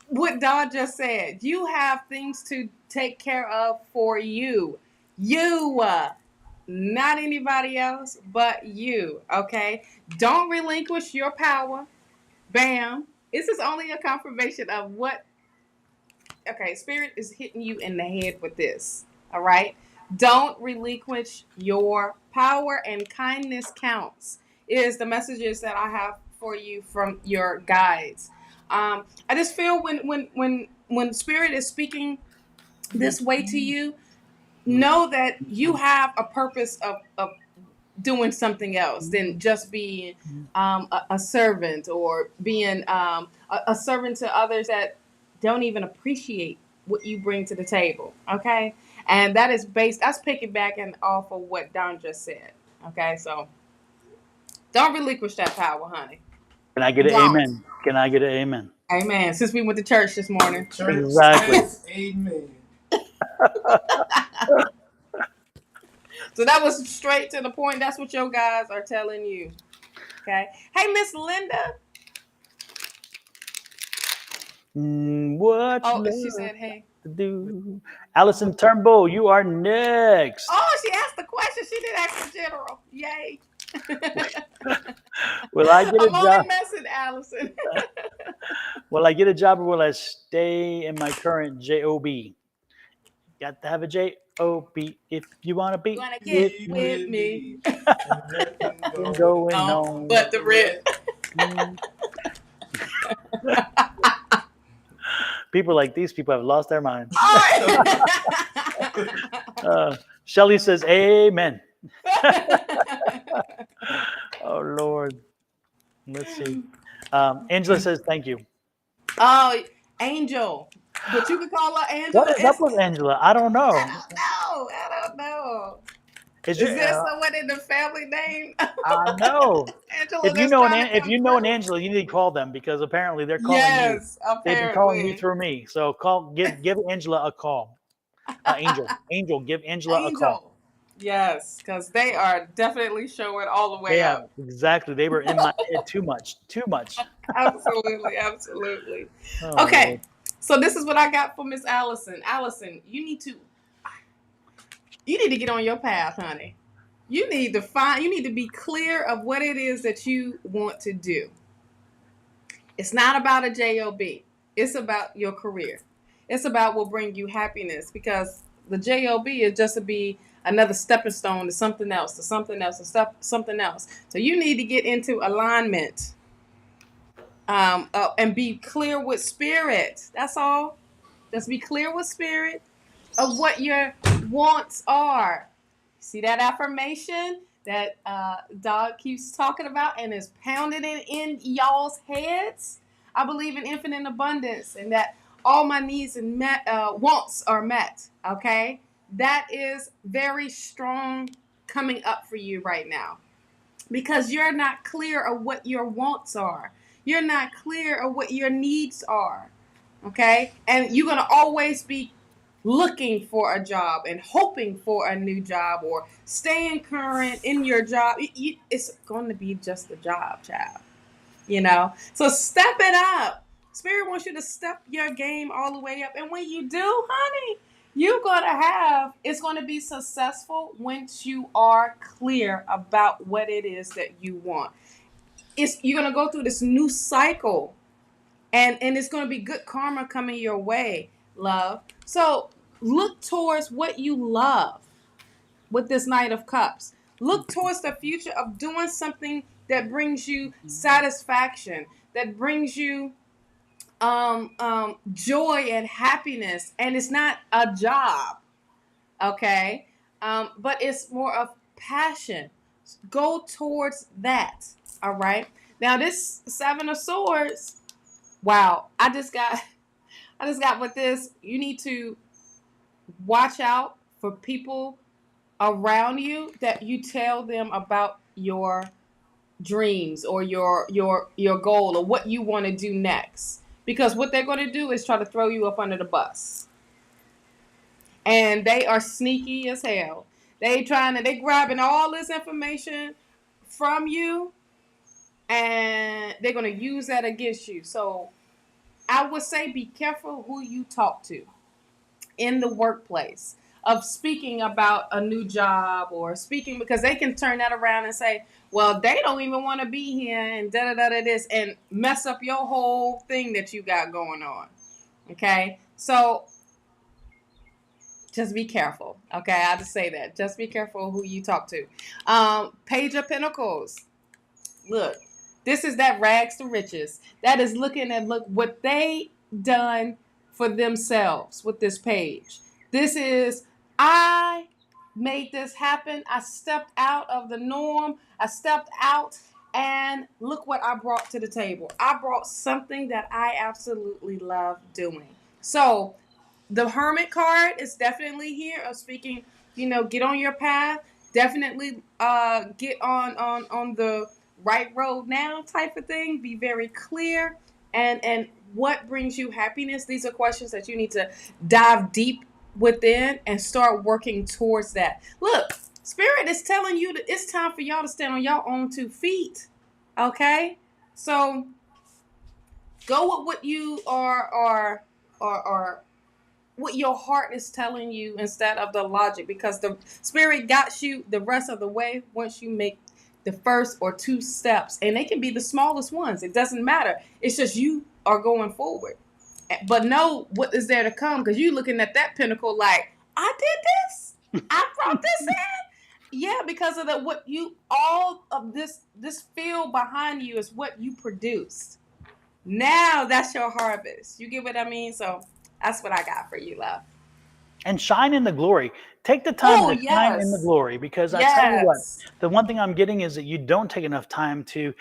What Don just said. You have things to take care of for you. You. Not anybody else but you. Okay. Don't relinquish your power. Bam. This is only a confirmation of what. Okay, Spirit is hitting you in the head with this. All right. Don't relinquish your power, and kindness counts. Is the messages that I have for you from your guides. I just feel when Spirit is speaking this way to you, know that you have a purpose of doing something else than just being a servant, or being a servant to others that don't even appreciate what you bring to the table. Okay. And that is that's piggybacking off of what Don just said. Okay. So don't relinquish that power, honey. Can I get an Don't. amen? Can I get an amen? Amen. Since we went to church this morning. Church Exactly. says amen. So that was straight to the point. That's what your guys are telling you. Okay. Hey, Miss Linda. What's Oh, love she said, hey. to do? Allison Turnbull, you are next. Oh, she asked the question. She did ask the general. Yay. Will I get a I'm only job? messing, Allison. Will I get a job, or will I stay in my current job? Got to have a job if you want to be. You want to If get with me? And nothing you're going going Oh, home. but the rent. People like these people have lost their minds. All right. Shelly says, "Amen." Oh Lord. Let's see. Angela says, "Thank you." Oh, Angel. But you can call her Angela. What is up with Angela? I don't know. I don't know. Is Is you, there someone in the family name? I know. Angela, If you that's know trying to if you come know an through? Angela, you need to call them, because apparently they're calling you. Yes, They've been calling you apparently. through me. So give Angela a call. Angel, give Angela a call. Angel. Yes, because they are definitely showing all the way Yeah, up. exactly. They were in my head too much. Absolutely, absolutely. Oh, Okay, Lord. so this is what I got for Miss Allison. Allison, you need to get on your path, honey. You need to be clear of what it is that you want to do. It's not about a job. It's about your career. It's about what bring you happiness, because the job is just to be another stepping stone to something else, to something else, to something else. So you need to get into alignment, and be clear with Spirit. That's all. Just be clear with Spirit of what your wants are. See that affirmation that Dog keeps talking about and is pounding it in y'all's heads? I believe in infinite abundance, and that all my needs and wants are met. Okay? That is very strong coming up for you right now, because you're not clear of what your wants are. You're not clear of what your needs are. Okay? And you're going to always be looking for a job and hoping for a new job, or staying current in your job. It's going to be just a job, child. So step it up. Spirit wants you to step your game all the way up. And when you do, honey, it's going to be successful once you are clear about what it is that you want. You're going to go through this new cycle, and it's going to be good karma coming your way, love. So look towards what you love with this Knight of Cups. Look towards the future of doing something that brings you satisfaction, that brings you joy and happiness. And it's not a job. Okay. But it's more of passion. Go towards that. All right. Now this Seven of Swords. Wow. I just got with this. You need to watch out for people around you that you tell them about your dreams or your goal or what you want to do next. Because what they're going to do is try to throw you up under the bus. And they are sneaky as hell. They grabbing all this information from you and they're going to use that against you. So I would say be careful who you talk to in the workplace of speaking about a new job or speaking, because they can turn that around and say, well, they don't even want to be here and da da da da this, and mess up your whole thing that you got going on. Okay, so just be careful. Okay, I'll just say that. Just be careful who you talk to. Page of Pentacles. Look, this is that rags to riches. That is looking at what they done for themselves with this page. This is, I made this happen. I stepped out of the norm. I stepped out and look what I brought to the table. I brought something that I absolutely love doing. So the Hermit card is definitely here of speaking, get on your path. Definitely get on the right road now type of thing. Be very clear. And what brings you happiness? These are questions that you need to dive deep within and start working towards that. Look, Spirit is telling you that it's time for y'all to stand on your own 2 feet. Okay? So go with what you are what your heart is telling you instead of the logic, because the Spirit got you the rest of the way once you make the first or 2 steps, and they can be the smallest ones. It doesn't matter. It's just you are going forward, but know what is there to come, because you looking at that pinnacle like, I did this, I brought this in. Yeah, because of all of this field behind you is what you produced. Now that's your harvest. You get what I mean? So that's what I got for you, love. And shine in the glory. Take the time to shine in the Yes. glory, because I tell you what, Yes. the one thing I'm getting is that you don't take enough time to.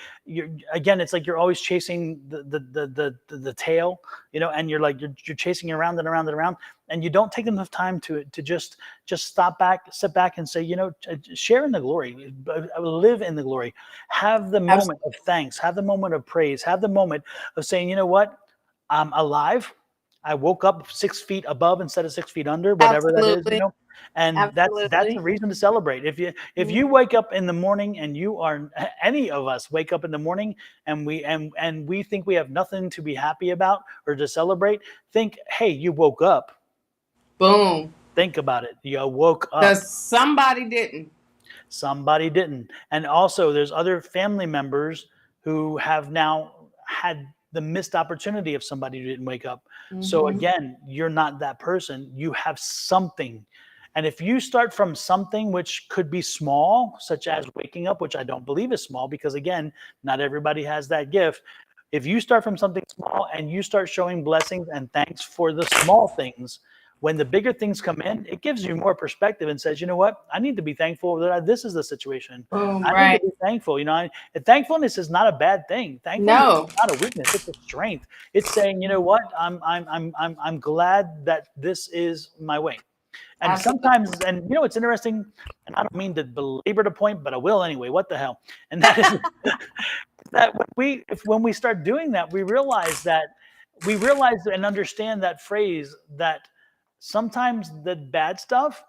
Again, it's like you're always chasing the tail, and you're chasing around and around and around, and you don't take enough time to just step back and say, share in the glory, live in the glory, have the moment of thanks, have the moment of praise, have the moment of saying, you know what, I'm alive. I woke up 6 feet above instead of 6 feet under, whatever that is, Absolutely. and that's a reason to celebrate. If you wake up in the morning and any of us wake up in the morning and we think we have nothing to be happy about or to celebrate, think, hey, you woke up. Boom. Think about it. You woke up. Because somebody didn't. Somebody didn't. And also there's other family members who have now had the missed opportunity of somebody who didn't wake up. So again, you're not that person. You have something. And if you start from something which could be small, such as waking up, which I don't believe is small, because again, not everybody has that gift. If you start from something small and you start showing blessings and thanks for the small things, when the bigger things come in, it gives you more perspective and says, you know what, I need to be thankful that this is the situation. Boom, I need to be thankful. And thankfulness is not a bad thing. Thankfulness is not a weakness; it's a strength. It's saying, you know what, I'm glad that this is my way. And sometimes, and it's interesting, and I don't mean to belabor the point, but I will anyway. What the hell? And that is that when we start doing that, we realize and understand that phrase that sometimes the bad stuff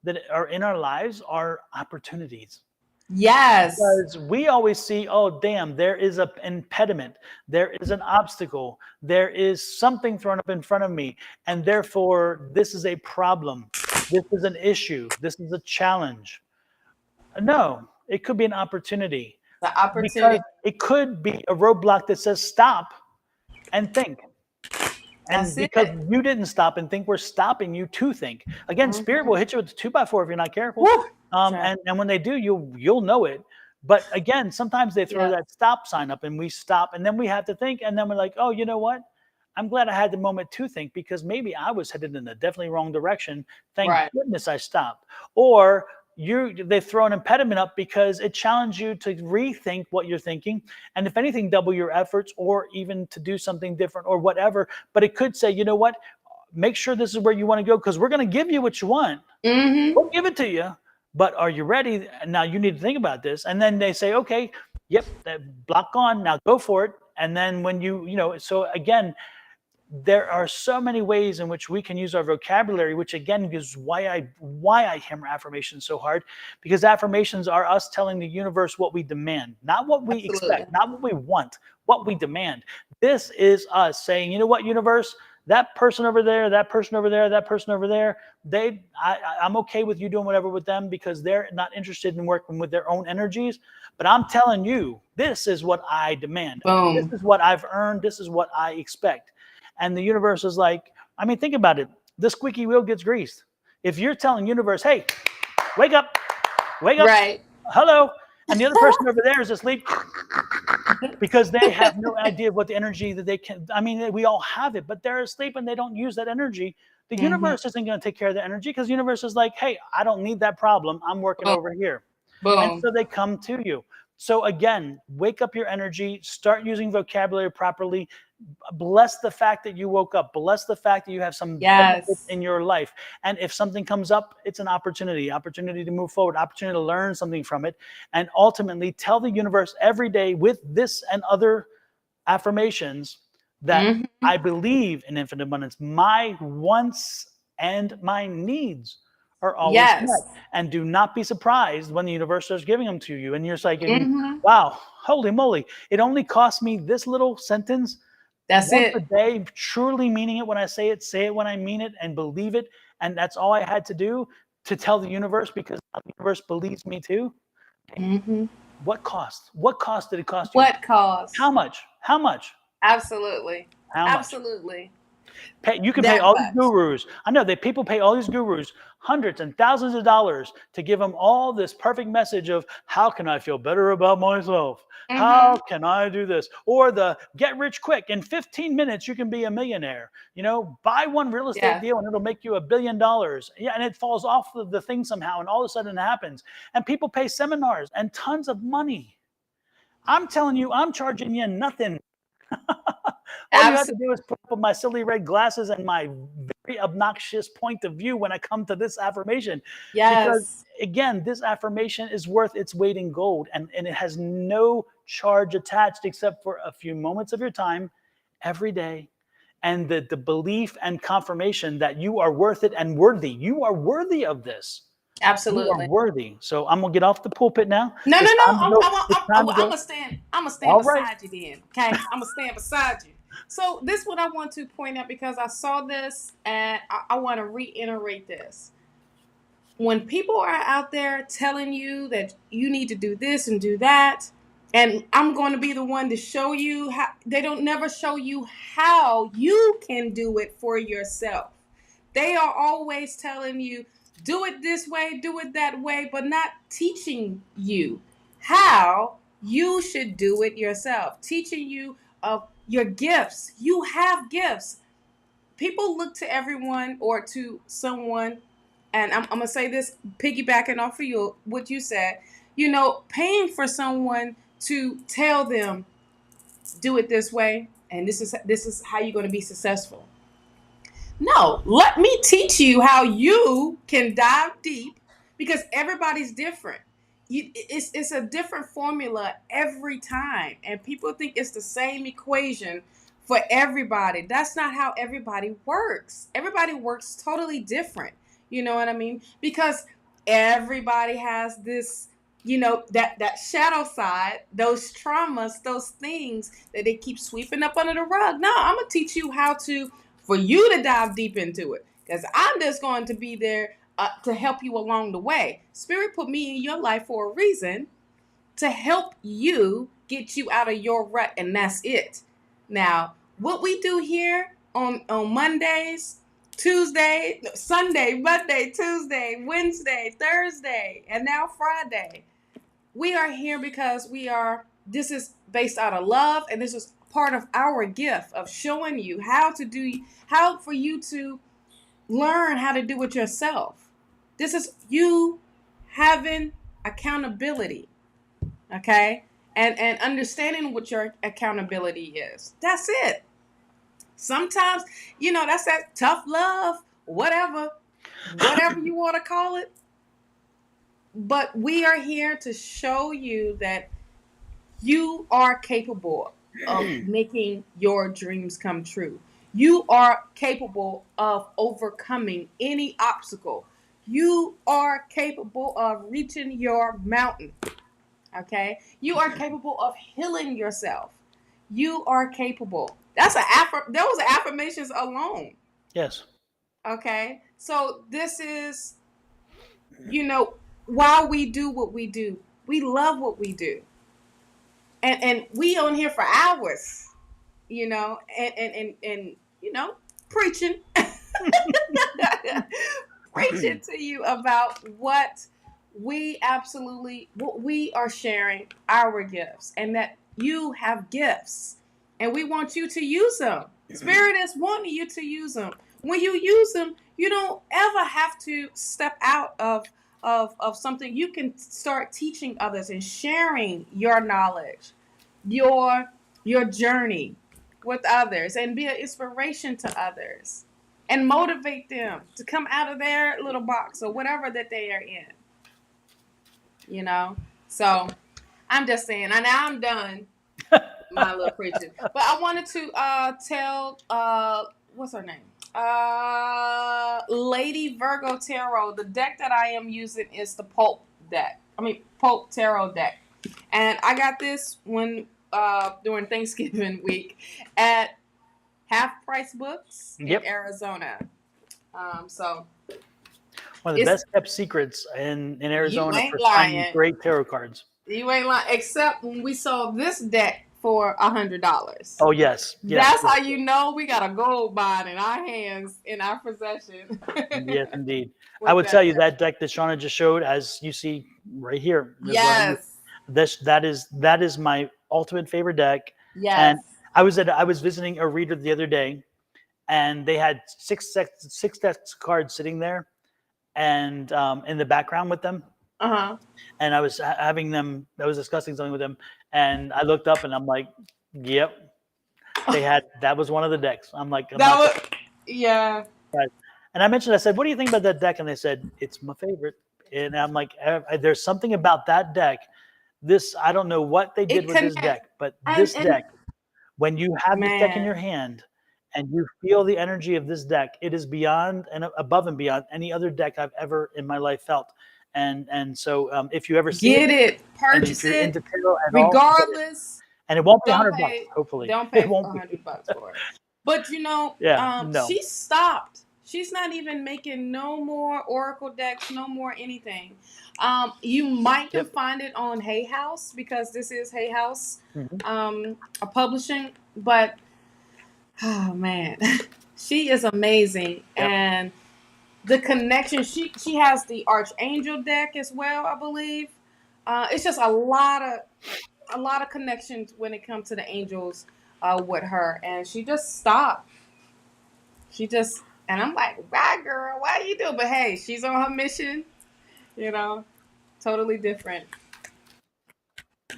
that are in our lives are opportunities. Yes. Because we always see, oh, damn, there is an impediment. There is an obstacle. There is something thrown up in front of me. And therefore, this is a problem. This is an issue. This is a challenge. No, it could be an opportunity. The opportunity. Because it could be a roadblock that says stop and think. And because you didn't stop and think, we're stopping you to think. Again, Spirit will hit you with the 2x4 if you're not careful. And when they do, you'll know it. But again, sometimes they throw that stop sign up and we stop, and then we have to think, and then we're like, oh, you know what? I'm glad I had the moment to think, because maybe I was headed in a definitely wrong direction. Thank Right. goodness I stopped. Or they throw an impediment up because it challenged you to rethink what you're thinking, and if anything, double your efforts, or even to do something different or whatever. But it could say, you know what, make sure this is where you want to go, because we're going to give you what you want. Mm-hmm. We'll give it to you, but are you ready? Now you need to think about this. And then they say, okay, yep, that block on, now go for it. And then when so again, there are so many ways in which we can use our vocabulary, which again is why I hammer affirmations so hard, because affirmations are us telling the universe what we demand, not what we Absolutely. expect, not what we want, what we demand. This is us saying, you know what, universe, that person over there, that person over there, that person over there, I'm okay with you doing whatever with them, because they're not interested in working with their own energies. But I'm telling you, this is what I demand. This Boom. is what I've earned. This is what I expect. And the universe is like, I mean, think about it. The squeaky wheel gets greased. If you're telling universe, hey, wake up, Right. hello, and the other person over there is asleep because they have no idea what the energy that they can. I mean, we all have it, but they're asleep and they don't use that energy. The Mm-hmm. universe isn't going to take care of the energy, because the universe is like, hey, I don't need that problem. I'm working Boom. over here. And Boom. so they come to you. So again, wake up your energy, start using vocabulary properly. Bless the fact that you woke up. Bless the fact that you have some benefits Yes. in your life. And if something comes up, it's an opportunity to move forward, opportunity to learn something from it. And ultimately tell the universe every day with this and other affirmations that Mm-hmm. I believe in infinite abundance. My wants and my needs are always met. Yes. And do not be surprised when the universe starts giving them to you. And you're like, Mm-hmm. wow, holy moly, it only cost me this little sentence That's once a it. day, truly meaning it when I say it when I mean it, and believe it. And that's all I had to do to tell the universe, because the universe believes me too. Mm-hmm. What cost? What cost did it cost you? What cause? How much? How much? Absolutely. How much? Absolutely. You can pay That all these much. gurus. I know that people pay all these gurus hundreds and thousands of dollars to give them all this perfect message of, how can I feel better about myself? Mm-hmm. How can I do this? Or the get rich quick. In 15 minutes, you can be a millionaire. Buy one real estate Yeah. deal and it'll make you $1 billion. Yeah, and it falls off of the thing somehow, and all of a sudden it happens. And people pay seminars and tons of money. I'm telling you, I'm charging you nothing. All you have to Absolutely. do is put up my silly red glasses and my very obnoxious point of view when I come to this affirmation. Because Yes. again, this affirmation is worth its weight in gold, and it has no charge attached except for a few moments of your time every day. And the belief and confirmation that you are worth it and worthy. You are worthy of this. You are Absolutely. worthy. So I'm gonna get off the pulpit now. No, no, It's no. time to go. It's time to I'm go. gonna stand. I'm gonna stand All right. beside you then. Okay, I'm gonna stand beside you. So this is what I want to point out, because I saw this and I want to reiterate this. When people are out there telling you that you need to do this and do that, and I'm going to be the one to show you how, they don't never show you how you can do it for yourself. They are always telling you, do it this way, do it that way, but not teaching you how you should do it yourself. Teaching you of your gifts. You have gifts. People look to everyone or to someone, and I'm going to say this, piggybacking off of what you said, paying for someone to tell them, do it this way, and this is how you're going to be successful. No, let me teach you how you can dive deep, because everybody's different. It's a different formula every time, and people think it's the same equation for everybody. That's not how everybody works. Everybody works totally different. You know what I mean? Because everybody has this, that shadow side, those traumas, those things that they keep sweeping up under the rug. No, I'm gonna teach you how for you to dive deep into it, because I'm just going to be there to help you along the way. Spirit put me in your life for a reason, to help you get you out of your rut, and that's it. Now, what we do here on Mondays, Tuesday, Sunday, Monday, Tuesday, Wednesday, Thursday, and now Friday, we are here because this is based out of love, and this is part of our gift of showing you how for you to learn how to do it yourself. This is you having accountability, okay? And understanding what your accountability is. That's it. Sometimes, that's that tough love, whatever you want to call it. But we are here to show you that you are capable of making your dreams come true. You are capable of overcoming any obstacle. You are capable of reaching your mountain. Okay? You are capable of healing yourself. You are capable. Those are affirmations alone. Yes. Okay? So this is, while we do what we do, we love what we do. And we on here for hours, and preaching preaching to you about what we are sharing, our gifts, and that you have gifts and we want you to use them. Spirit is wanting you to use them. When you use them, you don't ever have to step out of something. You can start teaching others and sharing your knowledge, your journey with others, and be an inspiration to others and motivate them to come out of their little box or whatever that they are in. So I'm just saying, and now I'm done my little preaching, but I wanted to tell what's her name, Lady Virgo Tarot. The deck that I am using is the Pulp Tarot deck, and I got this one during Thanksgiving week at Half Price Books in Arizona. So one of the best kept secrets in Arizona for finding great tarot cards. You ain't lying, except when we saw this deck for $100. Oh yes. That's how you know we got a gold mine in our hands, in our possession. Yes, indeed. I would tell you that deck that Shawna just showed, as you see right here. Yes. That is my ultimate favorite deck. Yes. And I was visiting a reader the other day, and they had six decks of cards sitting there, and in the background with them. And I was discussing something with them, and I looked up and I'm like, yep, that was one of the decks. I'm like, yeah. And I said, what do you think about that deck? And they said, it's my favorite. And I'm like, there's something about that deck. I don't know what they did with this deck, but this deck, when you have this deck in your hand and you feel the energy of this deck, it is beyond and above and beyond any other deck I've ever in my life felt. And so if you ever see it, purchase it, into tarot at regardless. All, and it won't be $100, hopefully. Don't pay $100 for it. But she stopped. She's not even making no more Oracle decks, no more anything. You might can find it on Hay House, because this is Hay House, a publishing. But oh man, she is amazing, and the connection. She has the Archangel deck as well, I believe. It's just a lot of connections when it comes to the angels with her, and she just stopped. And I'm like, why, girl? Why are you doing? But hey, she's on her mission. Totally different.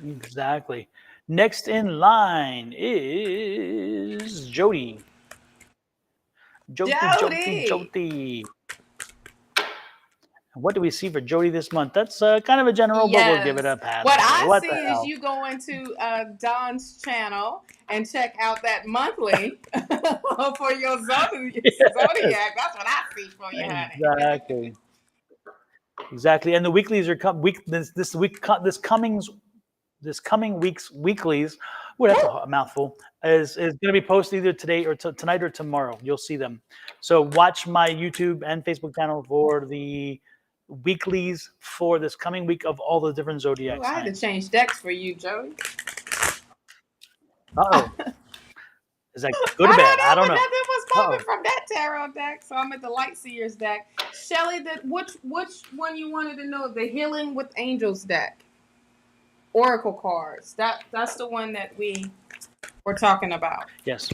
Exactly. Next in line is Jody. Jody. What do we see for Jody this month? That's kind of a general, but we'll give it a pass. What I see is you go into Don's channel and check out that monthly for your zodiac. That's what I see for you, honey. Exactly. And the weeklies are this coming week's weeklies. Well, that's a mouthful. Is going to be posted either today or tonight or tomorrow. You'll see them. So watch my YouTube and Facebook channel for the weeklies for this coming week of all the different zodiac signs. I had to change decks for you, Joey. Is that good or bad? I don't know. Nothing was coming from that tarot deck, so I'm at the Light Seers deck. Shelly, which one you wanted to know? The Healing with Angels deck. Oracle cards. That's the one that we we're talking about. Yes.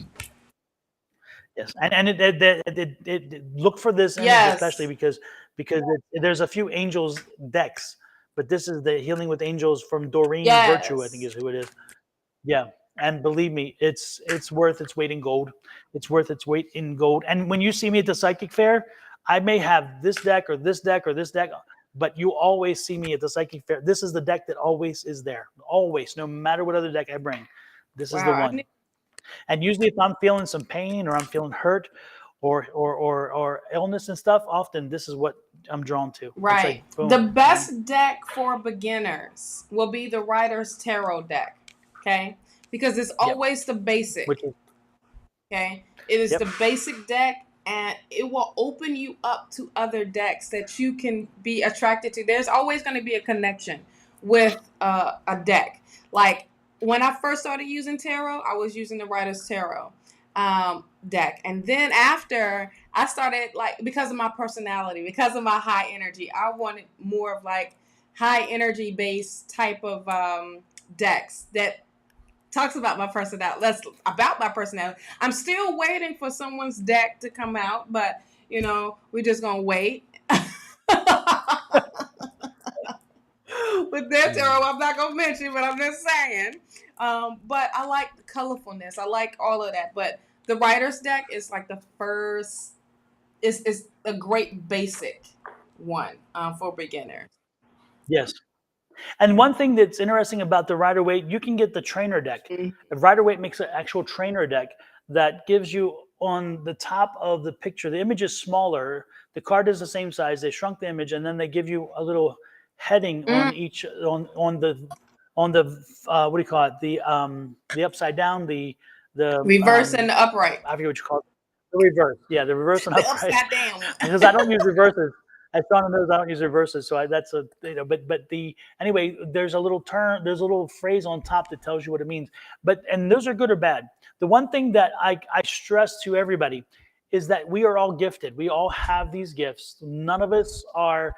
Yes, and look for this image Yes. especially because there's a few angels decks, but this is the Healing with Angels from Doreen Virtue, I think Yes. is who it is. Yeah, and believe me, it's worth its weight in gold. It's worth its weight in gold. And when you see me at the psychic fair, I may have this deck or this deck or this deck, but you always see me at the psychic fair. This is the deck that always is there, always, no matter what other deck I bring. This is the Wow. one. And usually, if I'm feeling some pain or I'm feeling hurt, or illness and stuff, often this is what I'm drawn to. It's Right. like, boom. The best deck for beginners will be the Writer's Tarot deck. Okay, because it's always the basic. Which is, okay, it is Yep. the basic deck, and it will open you up to other decks that you can be attracted to. There's always going to be a connection with a deck. Like when I first started using tarot, I was using the Writer's Tarot deck, and then after I started, like, because of my personality, because of my high energy, I wanted more of like high energy based type of decks that talks about my personality. That's about my personality. I'm still waiting for someone's deck to come out, but you know, we're just gonna wait. With their tarot, I'm not gonna mention, but I'm just saying. But I like the colorfulness. I like all of that. But the Writer's deck is like the first. Is a great basic one for beginners. Yes. And one thing that's interesting about the Rider-Waite, you can get the trainer deck. Mhm. The Rider-Waite makes an actual trainer deck that gives you on the top of the picture. The image is smaller. The card is the same size. They shrunk the image, and then they give you a little heading on each on the what do you call it? The upside down, the Reverse and the upright. I forget what you call it. The reverse. Yeah, the reverse and The upright. upside down. Because I don't use reverses. As Shawna knows, I don't use reverses, so that's a But anyway, there's a little turn, there's a little phrase on top that tells you what it means. And those are good or bad. The one thing that I stress to everybody is that we are all gifted. We all have these gifts. None of us are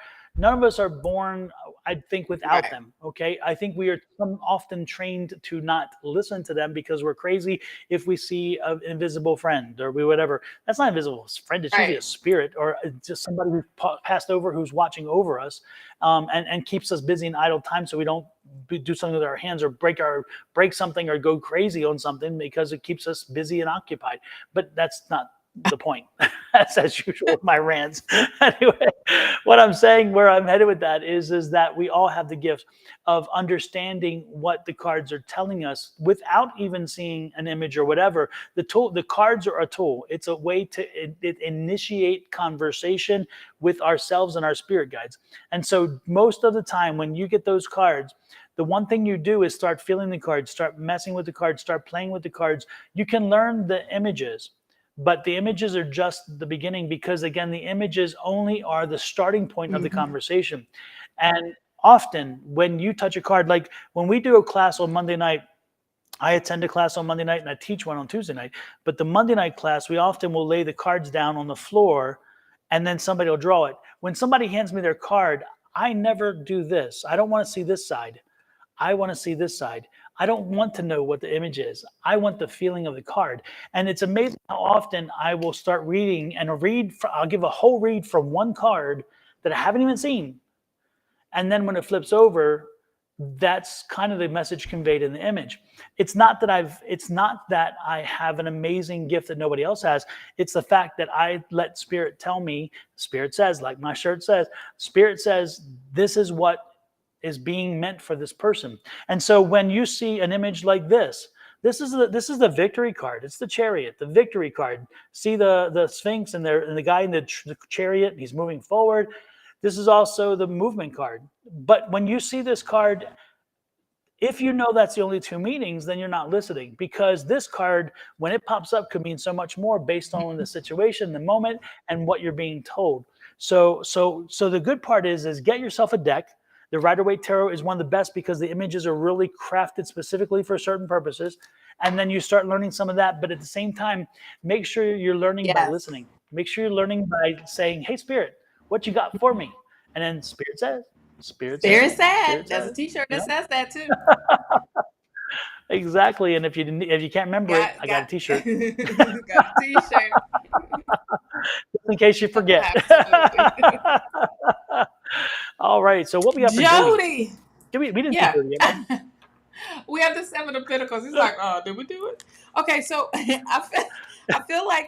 born, I think, without them. Okay, I think we are often trained to not listen to them because we're crazy if we see an invisible friend or whatever. That's not an invisible friend. It's usually a spirit or just somebody who passed over who's watching over us, and keeps us busy in idle time so we don't do something with our hands or break something or go crazy on something because it keeps us busy and occupied. But that's not the point. That's as usual with my rants. Anyway, what I'm saying, where I'm headed with that is that we all have the gift of understanding what the cards are telling us without even seeing an image or whatever. The cards are a tool. It's a way to initiate conversation with ourselves and our spirit guides. And so most of the time when you get those cards, the one thing you do is start feeling the cards, start messing with the cards, start playing with the cards. You can learn the images, but the images are just the beginning because, again, the images only are the starting point of the conversation. And often when you touch a card, like when we do a class on Monday night, I attend a class on Monday night and I teach one on Tuesday night. But the Monday night class, we often will lay the cards down on the floor and then somebody will draw it. When somebody hands me their card, I never do this. I don't want to see this side. I want to see this side. I don't want to know what the image is. I want the feeling of the card. And it's amazing how often I will start reading and I'll give a whole read from one card that I haven't even seen. And then when it flips over, that's kind of the message conveyed in the image. It's not that I have an amazing gift that nobody else has. It's the fact that I let Spirit tell me, Spirit says, like my shirt says, Spirit says, this is what is being meant for this person. And so when you see an image like this is the victory card. It's the Chariot, the victory card. See the Sphinx and the guy in the chariot, he's moving forward. This is also the movement card. But when you see this card, if you know that's the only two meanings, then you're not listening, because this card, when it pops up, could mean so much more based on the situation, the moment, and what you're being told. So the good part is get yourself a deck. The Rider-Waite Tarot is one of the best because the images are really crafted specifically for certain purposes. And then you start learning some of that. But at the same time, make sure you're learning by listening. Make sure you're learning by saying, hey, Spirit, what you got for me? And then Spirit says, Spirit says. There's a t-shirt that says that too. Exactly. And if you can't remember it, I got a T-shirt. Got a T-shirt. Just in case you forget. Absolutely. All right. So what we got for Jody? Jody. We didn't do Yeah. Jody yet, right? We have the Seven of Pentacles. He's like, oh, did we do it? Okay, so I feel like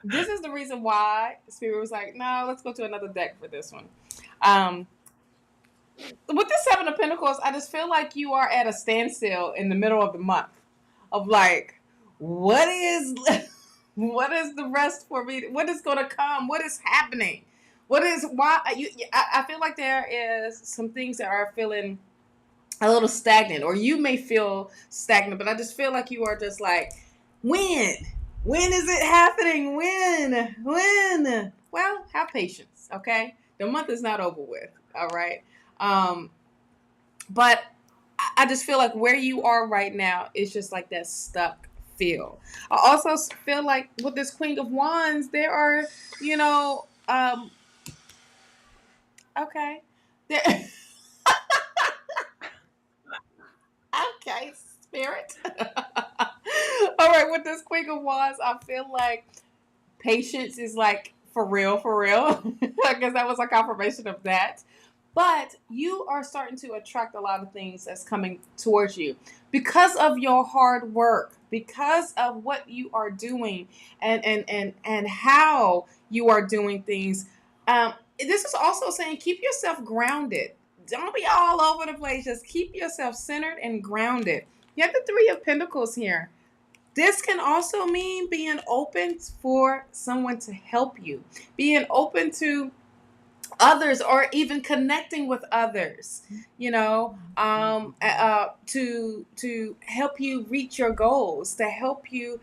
this is the reason why Spirit was like, no, let's go to another deck for this one. With the Seven of Pentacles, I just feel like you are at a standstill in the middle of the month of like, what is the rest for me? What is going to come? What is happening? What is why I feel like there is some things that are feeling a little stagnant, or you may feel stagnant, but I just feel like you are just like, when is it happening? When? Well, have patience. Okay, the month is not over with. All right. But I just feel like where you are right now is just like that stuck feel. I also feel like with this Queen of Wands, there are, okay. There, okay, Spirit. All right, with this Queen of Wands, I feel like patience is like for real, for real. I guess that was a confirmation of that. But you are starting to attract a lot of things that's coming towards you because of your hard work, because of what you are doing, and how you are doing things. This is also saying keep yourself grounded. Don't be all over the place. Just keep yourself centered and grounded. You have the Three of Pentacles here. This can also mean being open for someone to help you, being open to others, or even connecting with others, to help you reach your goals, to help you.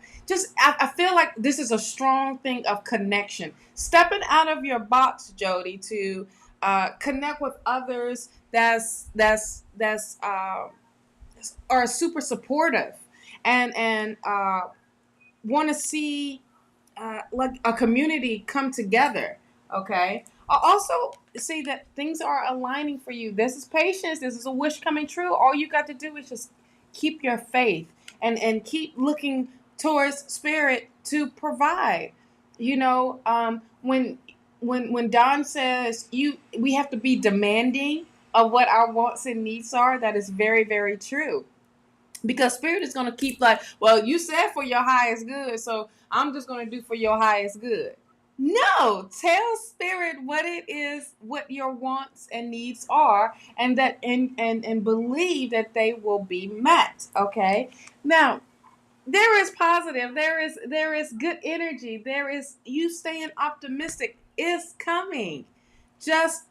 I feel like this is a strong thing of connection, stepping out of your box, Jody, to connect with others that's are super supportive and want to see like a community come together. Okay. I also see that things are aligning for you. This is patience. This is a wish coming true. All you got to do is just keep your faith and keep looking towards Spirit to provide. When Don says we have to be demanding of what our wants and needs are, that is very, very true. Because Spirit is going to keep like, well, you said for your highest good, so I'm just going to do for your highest good. No, tell Spirit what it is, what your wants and needs are, and that and believe that they will be met. Okay. Now, there is positive, there is good energy, there is you staying optimistic is coming. Just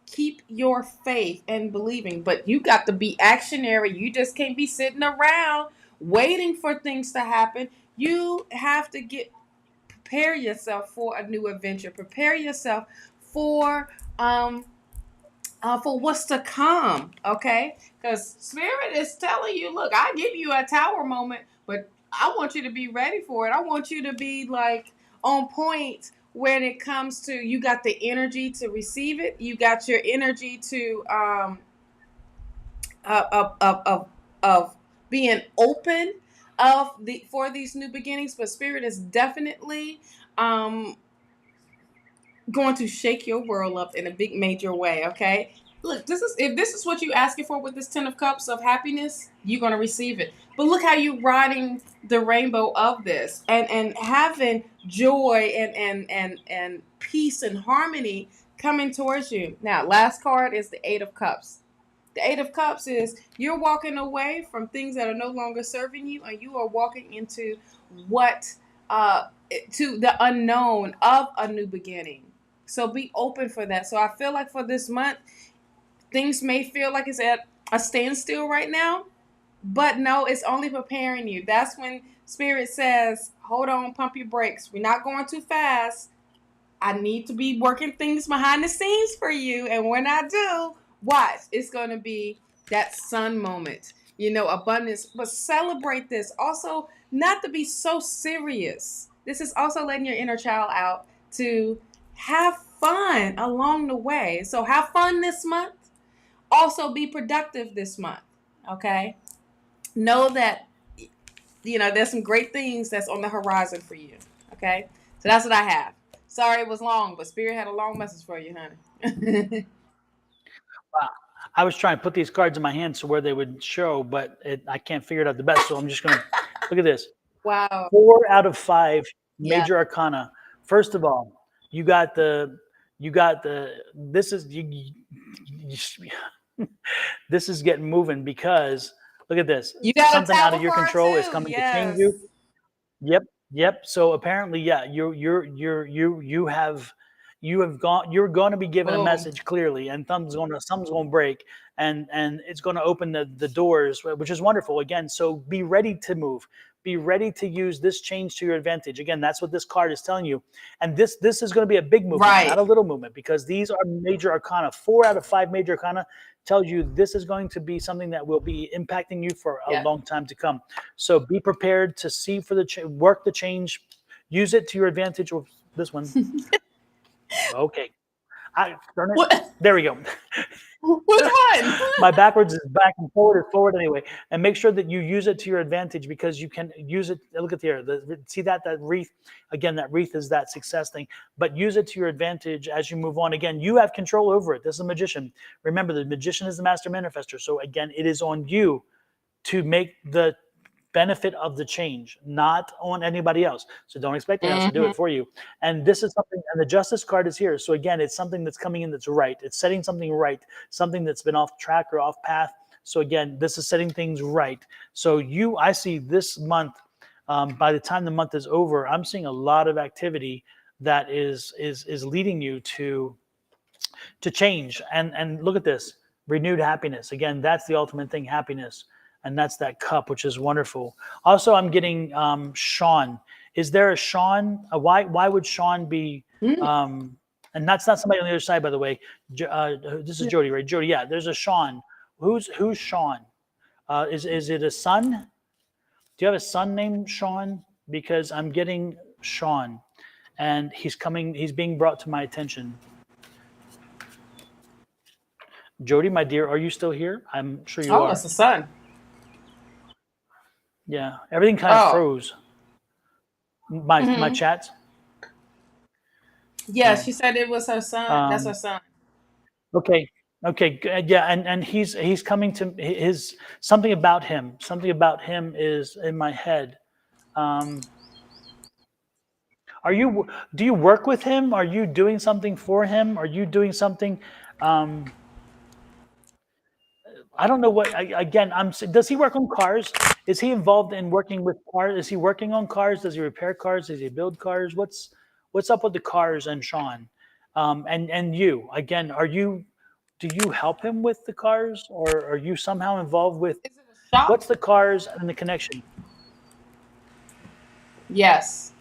keep your faith and believing, but you got to be actionary. You just can't be sitting around waiting for things to happen. You have to prepare yourself for a new adventure. Prepare yourself for what's to come. Okay, because Spirit is telling you, look, I give you a tower moment, but I want you to be ready for it. I want you to be like on point when it comes to, you got the energy to receive it. You got your energy to of being open for these new beginnings. But Spirit is definitely going to shake your world up in a big major way. Okay, look, if this is what you're asking for with this 10 of Cups of happiness, you're going to receive it. But look how you riding the rainbow of this and having joy and peace and harmony coming towards you. Now, last card is the 8 of Cups. The 8 of Cups is you're walking away from things that are no longer serving you, and you are walking into to the unknown of a new beginning. So be open for that. So I feel like for this month, things may feel like it's at a standstill right now, but no, it's only preparing you. That's when Spirit says, hold on, pump your brakes. We're not going too fast. I need to be working things behind the scenes for you. And when I do, watch, it's going to be that sun moment, abundance. But celebrate this. Also, not to be so serious. This is also letting your inner child out to have fun along the way. So have fun this month. Also be productive this month. Okay. know that, you know, there's some great things that's on the horizon for you. Okay, so that's what I have. Sorry it was long, but Spirit had a long message for you, honey. Wow. I was trying to put these cards in my hand so where they would show, but I can't figure it out the best. So I'm just going to look at this. Wow. 4 out of 5 Yeah. major arcana. First of all, you got the this is this is getting moving because look at this. You got a Something out Tower of your card control is too. coming to change Yes. you. Yep, yep. So apparently, yeah, you're going to be given a Boom. message clearly, and something's going to break, and it's going to open the doors, which is wonderful. Again, so be ready to move. Be ready to use this change to your advantage. Again, that's what this card is telling you, and this is going to be a big movement, not Right. a little movement, because these are major arcana. 4 out of 5 major arcana tells you this is going to be something that will be impacting you for a long time to come. So be prepared to see for work the change, use it to your advantage. With this one, okay, What? there we go. Which one? My backwards is back and forward is forward anyway. And make sure that you use it to your advantage because you can use it. Look at here. See that wreath? Again, that wreath is that success thing. But use it to your advantage as you move on. Again, you have control over it. This is a magician. Remember, the magician is the master manifester. So again, it is on you to make the benefit of the change, not on anybody else. So don't expect anyone else to do it for you. And this is something, and the justice card is here. So again, it's something that's coming in that's right. It's setting something right, something that's been off track or off path. So again, this is setting things right. So I see this month, by the time the month is over, I'm seeing a lot of activity that is leading you to change. And look at this, renewed happiness. Again, that's the ultimate thing, happiness. And that's that cup, which is wonderful. Also, I'm getting Sean. Is there a Sean? Why would Sean be? And that's not somebody on the other side, by the way. This is Jody, right? Jody, yeah. There's a Sean. Who's Sean? Is it a son? Do you have a son named Sean? Because I'm getting Sean, and he's coming. He's being brought to my attention. Jody, my dear, are you still here? I'm sure you are. Oh, it's the sun. Yeah, everything kind of froze. My chats. Yeah, she said it was her son. That's her son. Okay, yeah, and he's coming to his something about him. Something about him is in my head. Do you work with him? Are you doing something for him? Are you doing something? I don't know what. Does he work on cars? Is he involved in working with cars? Is he working on cars? Does he repair cars? Does he build cars? What's up with the cars and Sean? And you again? Do you help him with the cars, or are you somehow involved with? Is it a shop? What's the cars and the connection? Yes.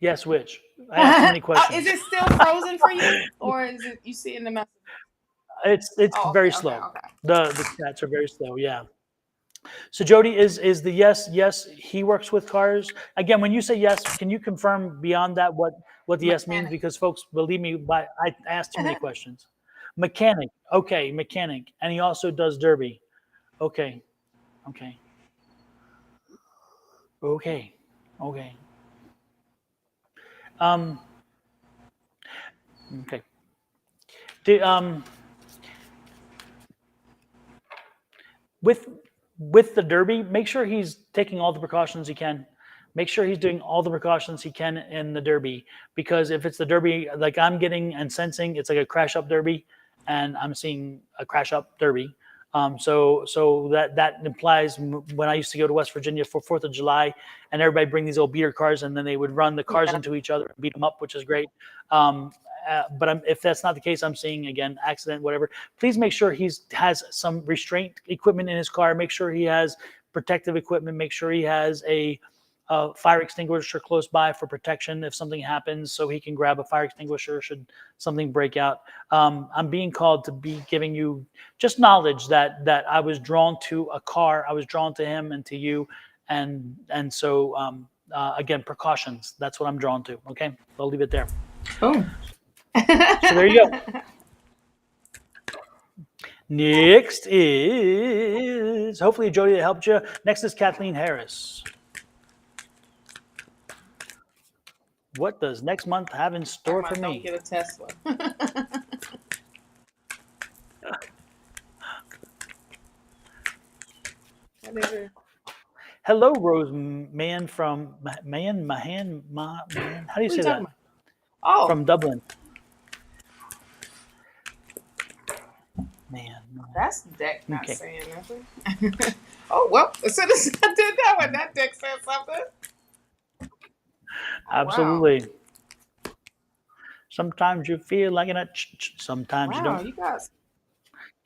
Yes, which? I asked too many questions. Is it still frozen for you, or is it you see in the message? It's very slow. Okay. The stats are very slow. Yeah. So Jody is the yes. He works with cars. Again, when you say yes, can you confirm beyond that what the yes means? Because folks, believe me, I asked too many questions. Mechanic. Okay, mechanic. And he also does derby. Okay. Okay. Okay. Okay. With the derby, make sure he's taking all the precautions he can. Make sure he's doing all the precautions he can in the derby, because if it's the derby like I'm getting and sensing, it's like a crash up derby, and I'm seeing a crash up derby. So that implies when I used to go to West Virginia for 4th of July, and everybody bring these old beater cars, and then they would run the cars into each other and beat them up, which is great. But if that's not the case, I'm seeing again accident, whatever. Please make sure he has some restraint equipment in his car. Make sure he has protective equipment. Make sure he has a fire extinguisher close by for protection if something happens, so he can grab a fire extinguisher should something break out. I'm being called to be giving you just knowledge that I was drawn to a car. I was drawn to him and to you, and so again, precautions. That's what I'm drawn to. Okay, I'll leave it there. Oh. So there you go. Next is, hopefully Jody, that helped you. Next is Kathleen Harris. What does next month have in store for Don't me? get a Tesla. What is it? Hello, Rose Man from Man. How do you What say are you talking that? about? Oh, From Dublin. Man. that's the deck not Okay. saying nothing. Oh, well, as soon as I did that one, that deck said something. Oh, Absolutely. Sometimes you feel like it. Sometimes you Wow, don't. you guys.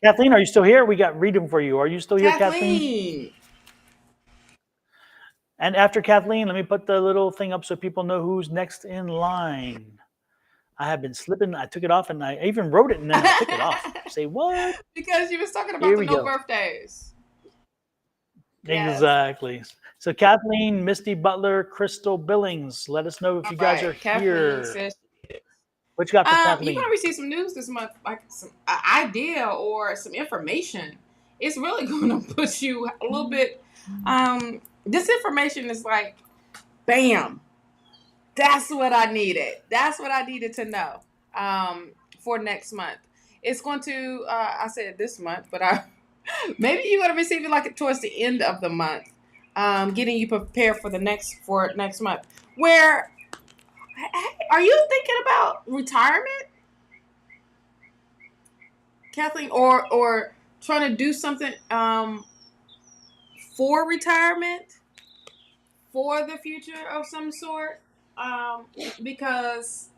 Kathleen, are you still here? We got reading for you. Are you still here, Kathleen? Kathleen. And after Kathleen, let me put the little thing up so people know who's next in line. I have been slipping. I took it off and I even wrote it and then I took it off. Say what? Because you was talking about Here the we no go. birthdays. Yes. Exactly. So Kathleen, Misty Butler, Crystal Billings. Let us know if you guys are Kathleen here. says What you got for you're Kathleen? gonna receive some news this month, like some idea or some information. It's really gonna put you a little bit. This information is like, bam. That's what I needed. That's what I needed to know. For next month, it's going to. I said this month, but maybe you're gonna receive it like towards the end of the month. Getting you prepared for next month. Where are you thinking about retirement, Kathleen, or trying to do something for retirement, for the future of some sort? Because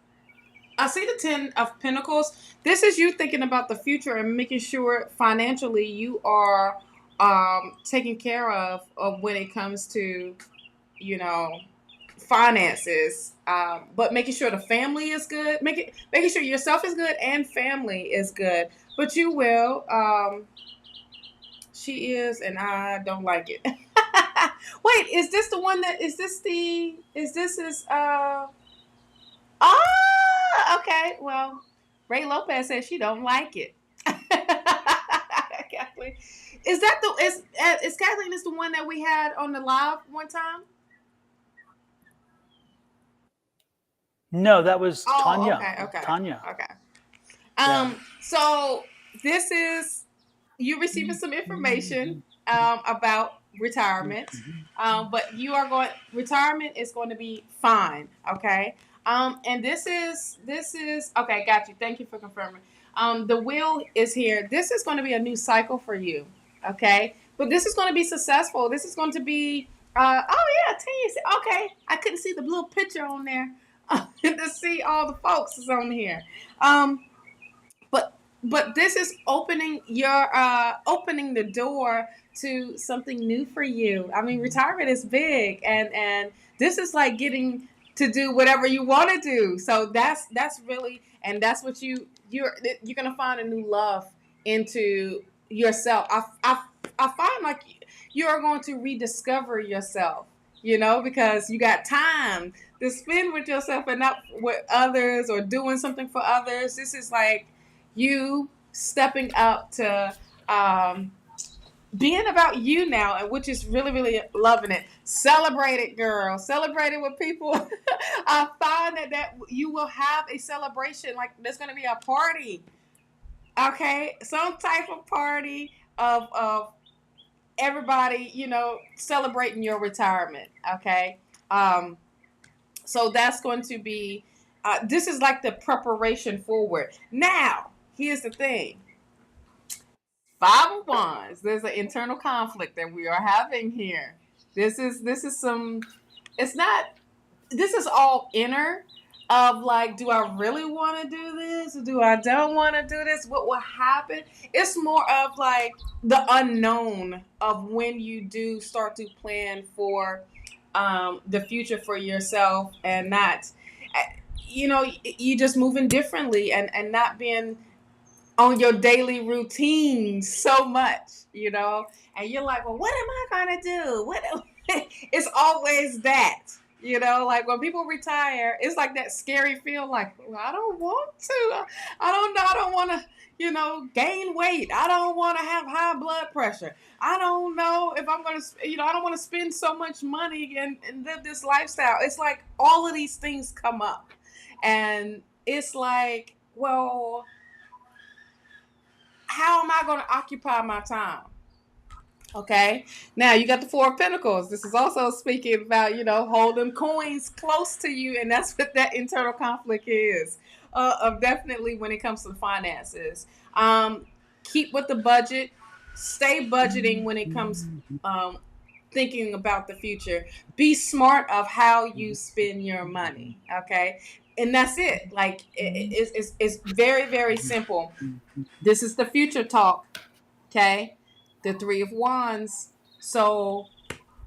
I see the 10 of Pentacles. This is you thinking about the future and making sure financially you are taken care of when it comes to, finances. But making sure the family is good, making sure yourself is good and family is good. But you will. She is, and I don't like it. Wait, is this the one that is this the is this is okay. Well, Ray Lopez says she don't like it. Kathleen, is that the is Kathleen is the one that we had on the live one time? No, that was Oh, Tanya. okay. Tanya. Okay. So this is you receiving some information about retirement, but you are going. Retirement is going to be fine. Okay. And this is okay. Got you. Thank you for confirming. The wheel is here. This is going to be a new cycle for you. Okay. But this is going to be successful. This is going to be. Oh yeah, okay. I couldn't see the little picture on there to see all the folks is on here. But this is opening the door to something new for you. I mean, retirement is big, and this is like getting to do whatever you want to do. So that's really, and that's what you're gonna find a new love into yourself. I find like you are going to rediscover yourself. Because you got time to spend with yourself and not with others or doing something for others. This is like you stepping up to being about you now, and which is really, really loving it. Celebrate it, girl. Celebrate it with people. I find that you will have a celebration. Like there's going to be a party. Okay, some type of party of everybody, celebrating your retirement. Okay, so that's going to be. This is like the preparation forward. Now, here's the thing. 5 of Wands. There's an internal conflict that we are having here. This is some. It's not. This is all inner. Of like, do I really want to do this? Or do I don't want to do this? What will happen? It's more of like the unknown of when you do start to plan for the future for yourself, and not, you just moving differently, and not being on your daily routine so much, and you're like, well, what am I gonna do? What? It's always that, You know, like when people retire, it's like that scary feel like, well, I don't want to. I don't want to, gain weight. I don't want to have high blood pressure. I don't know if I'm going to, I don't want to spend so much money and live this lifestyle. It's like all of these things come up. And it's like, well, how am I going to occupy my time? Okay. Now you got the Four of Pentacles. This is also speaking about, holding coins close to you. And that's what that internal conflict is. Of definitely when it comes to finances. Keep with the budget. Stay budgeting when it comes thinking about the future. Be smart of how you spend your money. Okay. And that's it. Like it's very, very simple. This is the future talk. Okay. The Three of Wands. So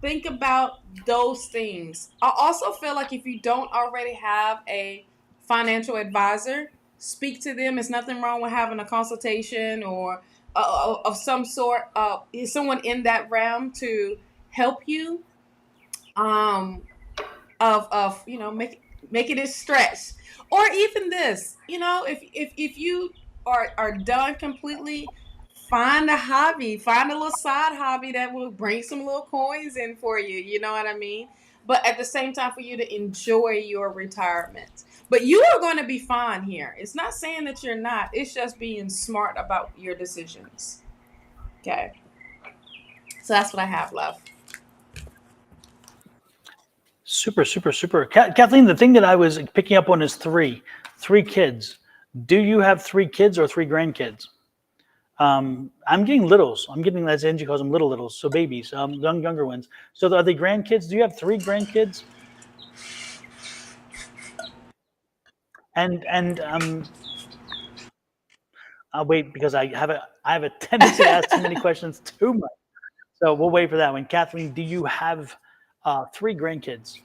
think about those things. I also feel like if you don't already have a financial advisor, speak to them. There's nothing wrong with having a consultation or of some sort. Someone in that realm to help you. Of making it stretch, or even this. If you are done completely, find a hobby, find a little side hobby that will bring some little coins in for you. You know what I mean? But at the same time, for you to enjoy your retirement. But you are going to be fine here. It's not saying that you're not. It's just being smart about your decisions. Okay. So that's what I have left. Super, super, super. Kathleen, the thing that I was picking up on is three kids. Do you have 3 kids or 3 grandkids? I'm getting littles. I'm getting, as Angie calls them, littles. So babies, younger ones. So are they grandkids? Do you have 3 grandkids? And I'll wait because I have a tendency to ask too many questions too much. So we'll wait for that one. Kathleen, do you have 3 grandkids?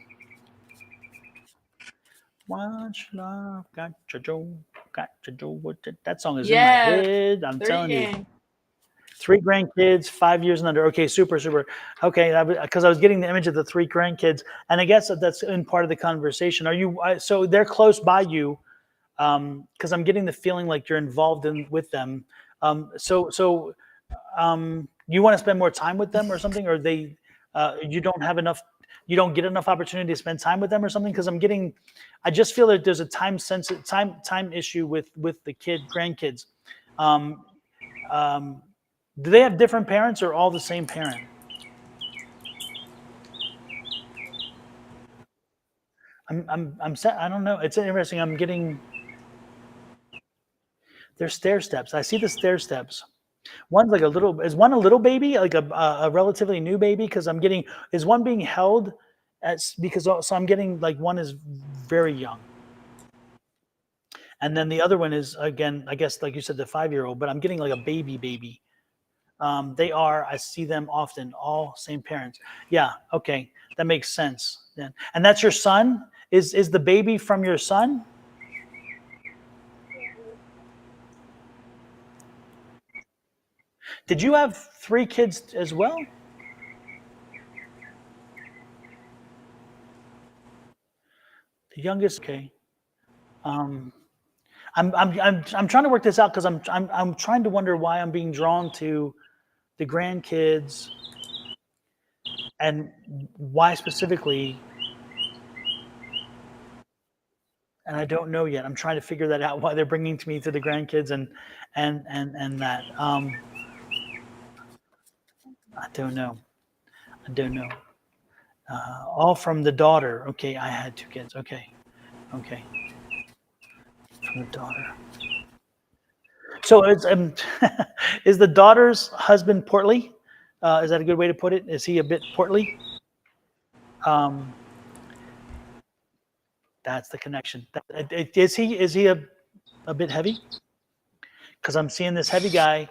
Watch love, gotcha Joe, gotcha Joe. That song is in my head. I'm telling you. 3 grandkids, 5 years and under. Okay, super, super. Okay, because I was getting the image of the 3 grandkids, and I guess that's in part of the conversation. Are you? So they're close by you, because I'm getting the feeling like you're involved with them. So you want to spend more time with them or something, or they, you don't have enough. You don't get enough opportunity to spend time with them or something, because I just feel that there's a time issue with the grandkids. Do they have different parents or all the same parent? I don't know. It's interesting. I'm getting there's stair steps. I see the stair steps. One's like is one a little baby, like a relatively new baby? Because is one being held so I'm getting like one is very young. And then the other one is, again, I guess, like you said, the 5-year-old, but I'm getting like a baby. I see them often, all same parents. Yeah, okay, that makes sense. Then. And that's your son? Is the baby from your son? Did you have 3 kids as well? The youngest, okay. I'm trying to work this out because I'm trying to wonder why I'm being drawn to the grandkids and why specifically. And I don't know yet. I'm trying to figure that out, why they're bringing to me to the grandkids and that. I don't know. All from the daughter. Okay, I had 2 kids. Okay, from the daughter. So it's is the daughter's husband portly? Is that a good way to put it? Is he a bit portly? That's the connection. Is he a bit heavy? Because I'm seeing this heavy guy,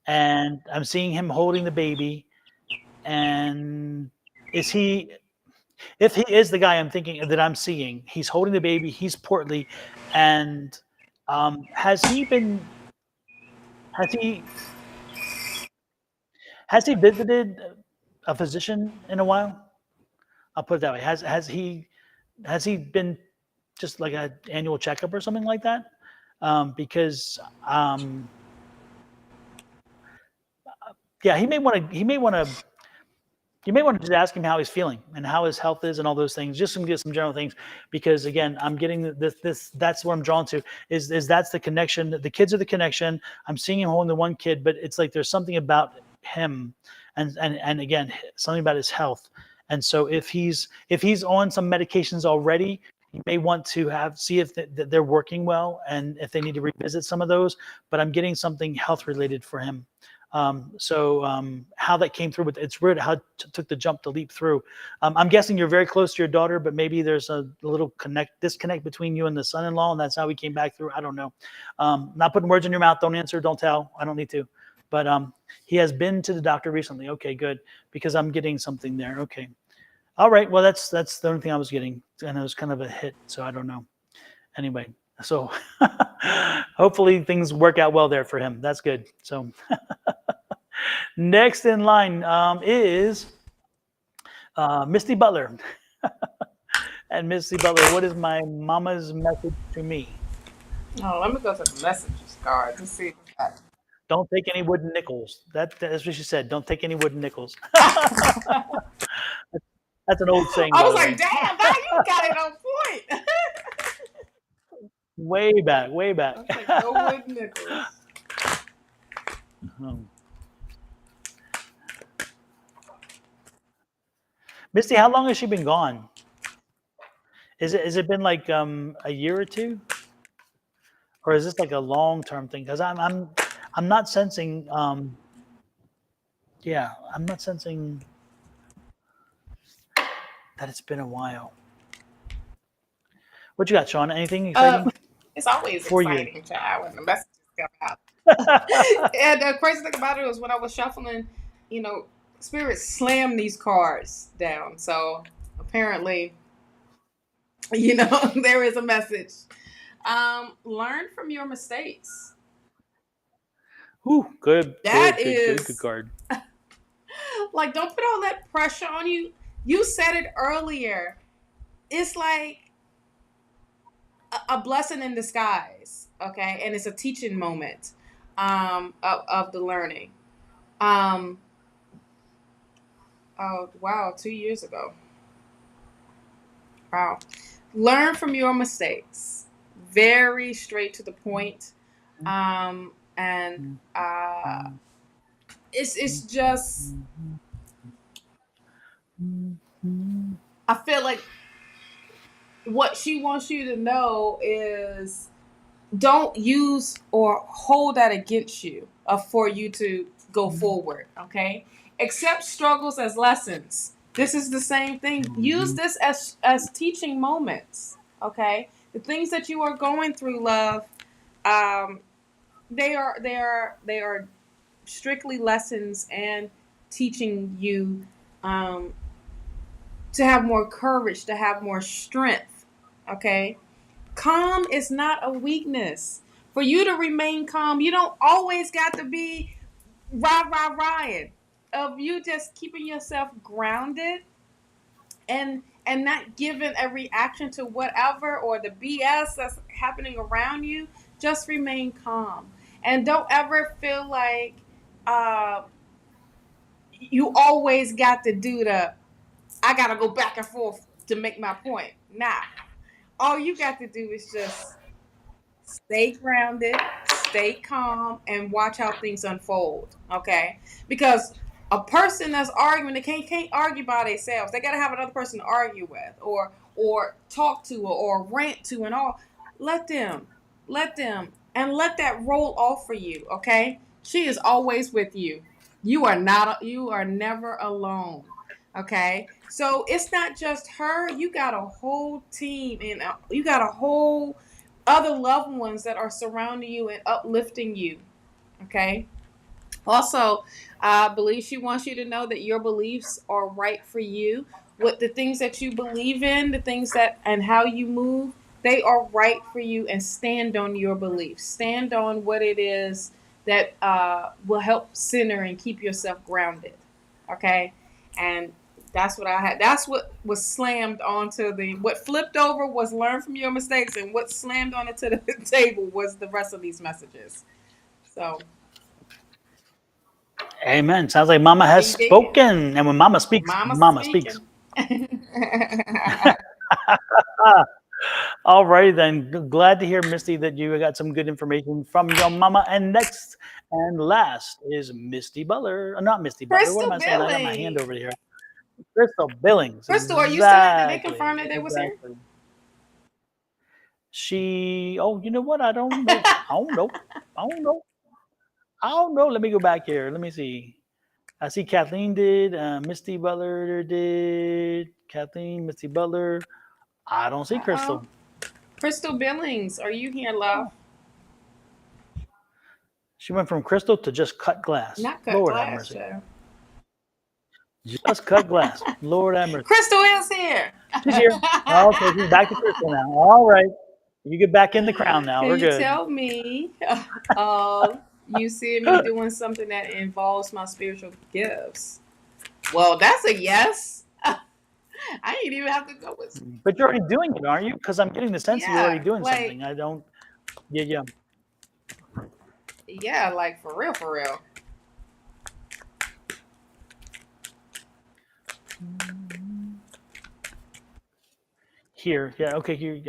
and I'm seeing him holding the baby. And if he is the guy I'm thinking that I'm seeing, he's holding the baby, he's portly, and has he visited a physician in a while? I'll put it that way. Has he been just like an annual checkup or something like that? Because yeah, you may want to just ask him how he's feeling and how his health is and all those things, just to get some general things. Because again, I'm getting this. That's what I'm drawn to. Is that's the connection? The kids are the connection. I'm seeing him holding the one kid, but it's like there's something about him, and again, something about his health. And so if he's on some medications already, you may want to see if they're working well and if they need to revisit some of those. But I'm getting something health related for him. How that came through, but it's weird how it took the jump to leap through. I'm guessing you're very close to your daughter, but maybe there's a little disconnect between you and the son-in-law, and that's how we came back through. I don't know. Not putting words in your mouth. Don't answer. Don't tell. I don't need to. But he has been to the doctor recently. Okay, good, because I'm getting something there. Okay, all right. Well, that's the only thing I was getting, and it was kind of a hit. So I don't know. Anyway, so hopefully things work out well there for him. That's good. So. Next in line is Misty Butler. And Misty Butler, what is my mama's message to me? Oh, let me go to the messages card to see. Don't take any wooden nickels. That's what she said. Don't take any wooden nickels. That's an old saying. I was by the like, way. damn, now you got it on point. Way back, way back. I was like, no wood nickels. Misty, how long has she been gone? Has it been like a year or two, or is this like a long-term thing? Because I'm not sensing. Yeah, I'm not sensing that it's been a while. What you got, Sean? Anything exciting? It's always For exciting, child, when the messages come out. you? And the crazy thing about it was when I was shuffling, Spirit slammed these cards down. So apparently, there is a message. Learn from your mistakes. Ooh, good Is card. like, don't put all that pressure on you. You said it earlier. It's like a blessing in disguise, okay? And it's a teaching moment of the learning. Oh, wow, 2 years ago. Wow. Learn from your mistakes. Very straight to the point. And it's just, I feel like what she wants you to know is don't use or hold that against you for you to go forward, okay? Accept struggles as lessons. This is the same thing. Use this as teaching moments, okay? The things that you are going through, love, they are strictly lessons and teaching you to have more courage, to have more strength, okay? Calm is not a weakness. For you to remain calm, you don't always got to be rah. Of you just keeping yourself grounded and not giving a reaction to whatever or the BS that's happening around you. Just remain calm and don't ever feel like you always got to do I got to go back and forth to make my point. Nah, all you got to do is just stay grounded, stay calm, and watch how things unfold. Okay? Because a person that's arguing, they can't argue by themselves. They gotta have another person to argue with, or talk to, or rant to, and all. Let them, and let that roll off for you. Okay? She is always with you. You are not. You are never alone. Okay? So it's not just her. You got a whole team, and you got a whole other loved ones that are surrounding you and uplifting you. Okay. Also, I believe she wants you to know that your beliefs are right for you. What the things that you believe in, the things that and how you move, they are right for you. And stand on your beliefs. Stand on what it is that will help center and keep yourself grounded. Okay, and That's what I had. That's what was slammed onto what flipped over was learn from your mistakes, and what slammed onto the table was the rest of these messages. So, Amen. Sounds like Mama has indeed. spoken. And when Mama speaks, Mama Mama speaks. speaking. All right, then. Glad to hear, Misty, that you got some good information from your mama. And next and last is Misty Butler. Not Misty Butler. What am Crystal I saying? I got my hand over Billing. here. Crystal Billings. Crystal, are you still here? Did they Exactly. confirm that they was here? Exactly. Oh, you know what? I don't know. I don't know. I don't know. I don't know. Let me go back here. Let me see. I see Kathleen did. Misty Butler did. Kathleen, Misty Butler. I don't see Uh-oh. Crystal. Crystal Billings, are you here, love? She went from crystal to just cut glass. Not cut Lord have glass, mercy. Joe. Just cut glass. Lord have mercy. Crystal is here. She's here. Okay, she's back to crystal now. All right. You get back in the crown now. Can We're you good. tell me you see me doing something that involves my spiritual gifts? Well, that's a yes. I ain't even have to go with. But you're already doing it, aren't you? Because I'm getting the sense that you're already doing like, something. I don't. Yeah. Yeah, like for real, for real. Here, yeah, okay. Here,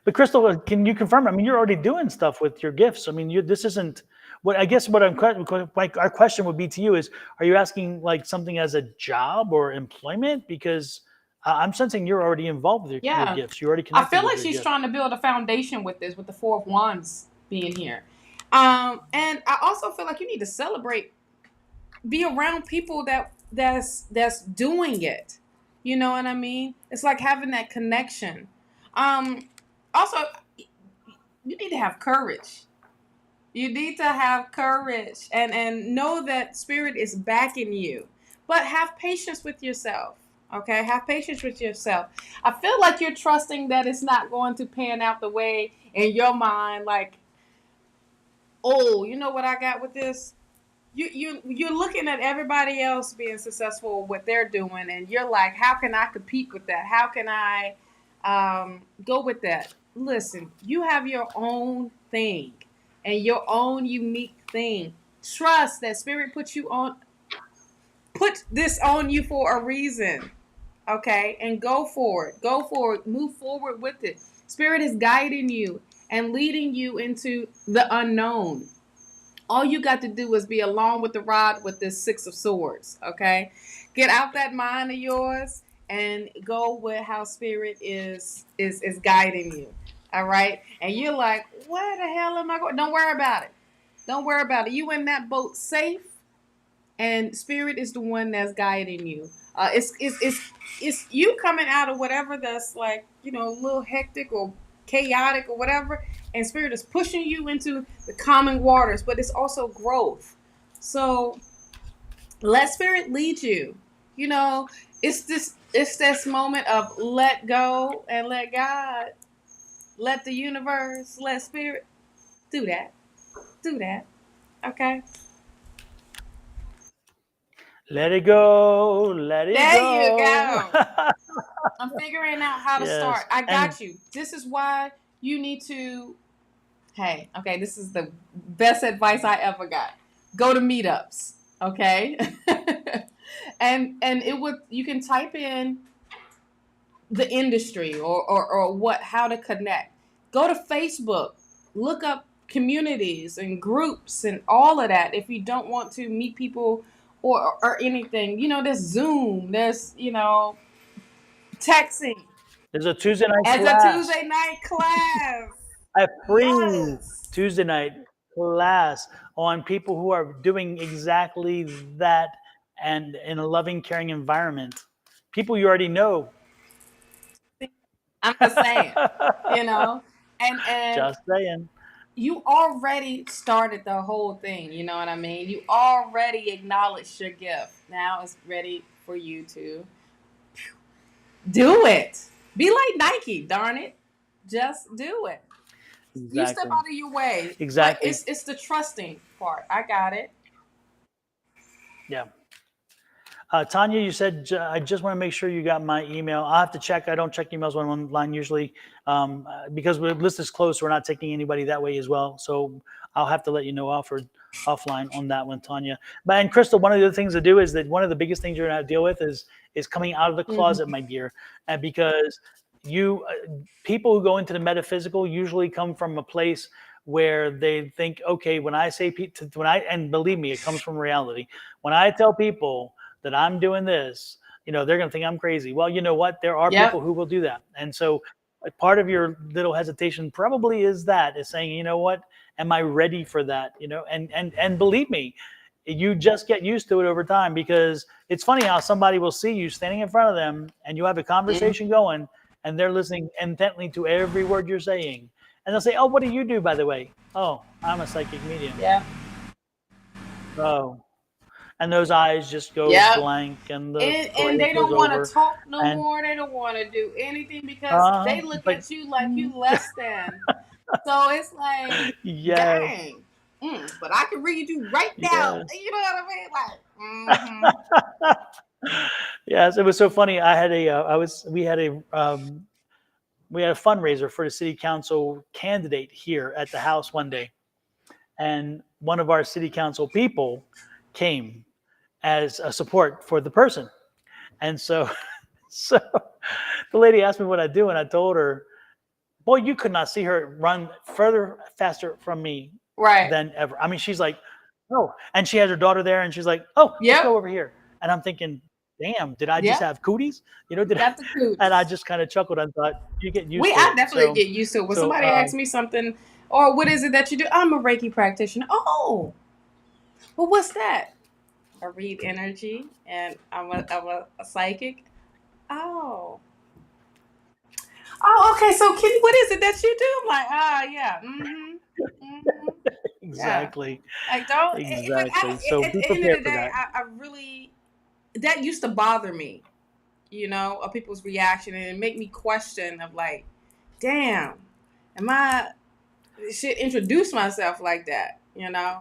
but Crystal, can you confirm? I mean, you're already doing stuff with your gifts. I mean, this isn't what I guess. What our question would be to you is: are you asking like something as a job or employment? Because I'm sensing you're already involved with your gifts. You're already I connected. feel with like your she's gifts. trying to build a foundation with this, with the Four of Wands being here. And I also feel like you need to celebrate, be around people that's doing it. You know what I mean? It's like having that connection. Also, you need to have courage. You need to have courage and know that spirit is backing you. But have patience with yourself. Okay? Have patience with yourself. I feel like you're trusting that it's not going to pan out the way in your mind, like, oh, you know what I got with this? You're looking at everybody else being successful, what they're doing, and you're like, how can I compete with that? How can I go with that? Listen, you have your own thing and your own unique thing. Trust that spirit put this on you for a reason. Okay, and go for it. Go for it. Move forward with it. Spirit is guiding you and leading you into the unknown. All you got to do is be along with the rod with this Six of Swords. Okay, get out that mind of yours and go with how spirit is guiding you. All right, and you're like, where the hell am I going? Don't worry about it. Don't worry about it. You in that boat safe, and spirit is the one that's guiding you. It's you coming out of whatever that's like, a little hectic or chaotic or whatever, and spirit is pushing you into the calming waters, but it's also growth. So let spirit lead you. It's this moment of let go and let God, let the universe, let spirit do that. Do that. Okay. Let it go. Let it There you go. go. I'm figuring out how to Yes, start. I and got you. This is why you need to. Hey, okay, this is the best advice I ever got. Go to meetups, okay? and you can type in the industry or how to connect. Go to Facebook, look up communities and groups and all of that. If you don't want to meet people or anything, there's Zoom, there's texting. there's a Tuesday night As a class. Tuesday night class. A free Yes. Tuesday night class on people who are doing exactly that and in a loving, caring environment. People you already know. I'm just saying, you know, and Just saying. you already started the whole thing. You know what I mean? You already acknowledged your gift. Now it's ready for you to do it. Be like Nike, darn it. Just do it. You step Exactly. out of your way, but Exactly. it's the trusting part. I got it. Yeah. Tanya, you said, I just want to make sure you got my email. I'll have to check. I don't check emails when I'm online usually because the list is closed. So we're not taking anybody that way as well. So I'll have to let you know offline on that one, Tanya. But and Crystal, one of the things to do is that one of the biggest things you're going to deal with is coming out of the closet, my dear, and because you people who go into the metaphysical usually come from a place where they think, okay, when I say and believe me, it comes from reality. When I tell people that I'm doing this, they're going to think I'm crazy. Well, you know what? There are people who will do that. And so part of your little hesitation probably is saying, you know what? Am I ready for that? And believe me, you just get used to it over time, because it's funny how somebody will see you standing in front of them and you have a conversation going and they're listening intently to every word you're saying. And they'll say, oh, what do you do, by the way? Oh, I'm a psychic medium. Yeah. Oh. And those eyes just go blank, and and they don't want to talk no more. They don't want to do anything because they look at you like you less than. So it's like, dang. But I can read you right now. You know what I mean? Like, yes, it was so funny. I had we had a fundraiser for the city council candidate here at the house one day, and one of our city council people came as a support for the person. And so the lady asked me what I do, and I told her, boy, you could not see her run faster from me than ever. I mean, she's like, oh, and she has her daughter there, and she's like, oh, let's go over here. And I'm thinking, damn, did I just have cooties? And I just kind of chuckled and thought, you get used to it. I definitely get used to it. When somebody asks me something, or what is it that you do? I'm a Reiki practitioner. Oh, well, what's that? I read energy, and I'm a psychic. Oh, okay. So, Kitty, what is it that you do? I'm like, yeah. Exactly. Yeah. Like, don't. Exactly. So at be the prepared end of the for day, that. I really, that used to bother me, of people's reaction, and it make me question of like, damn, should introduce myself like that,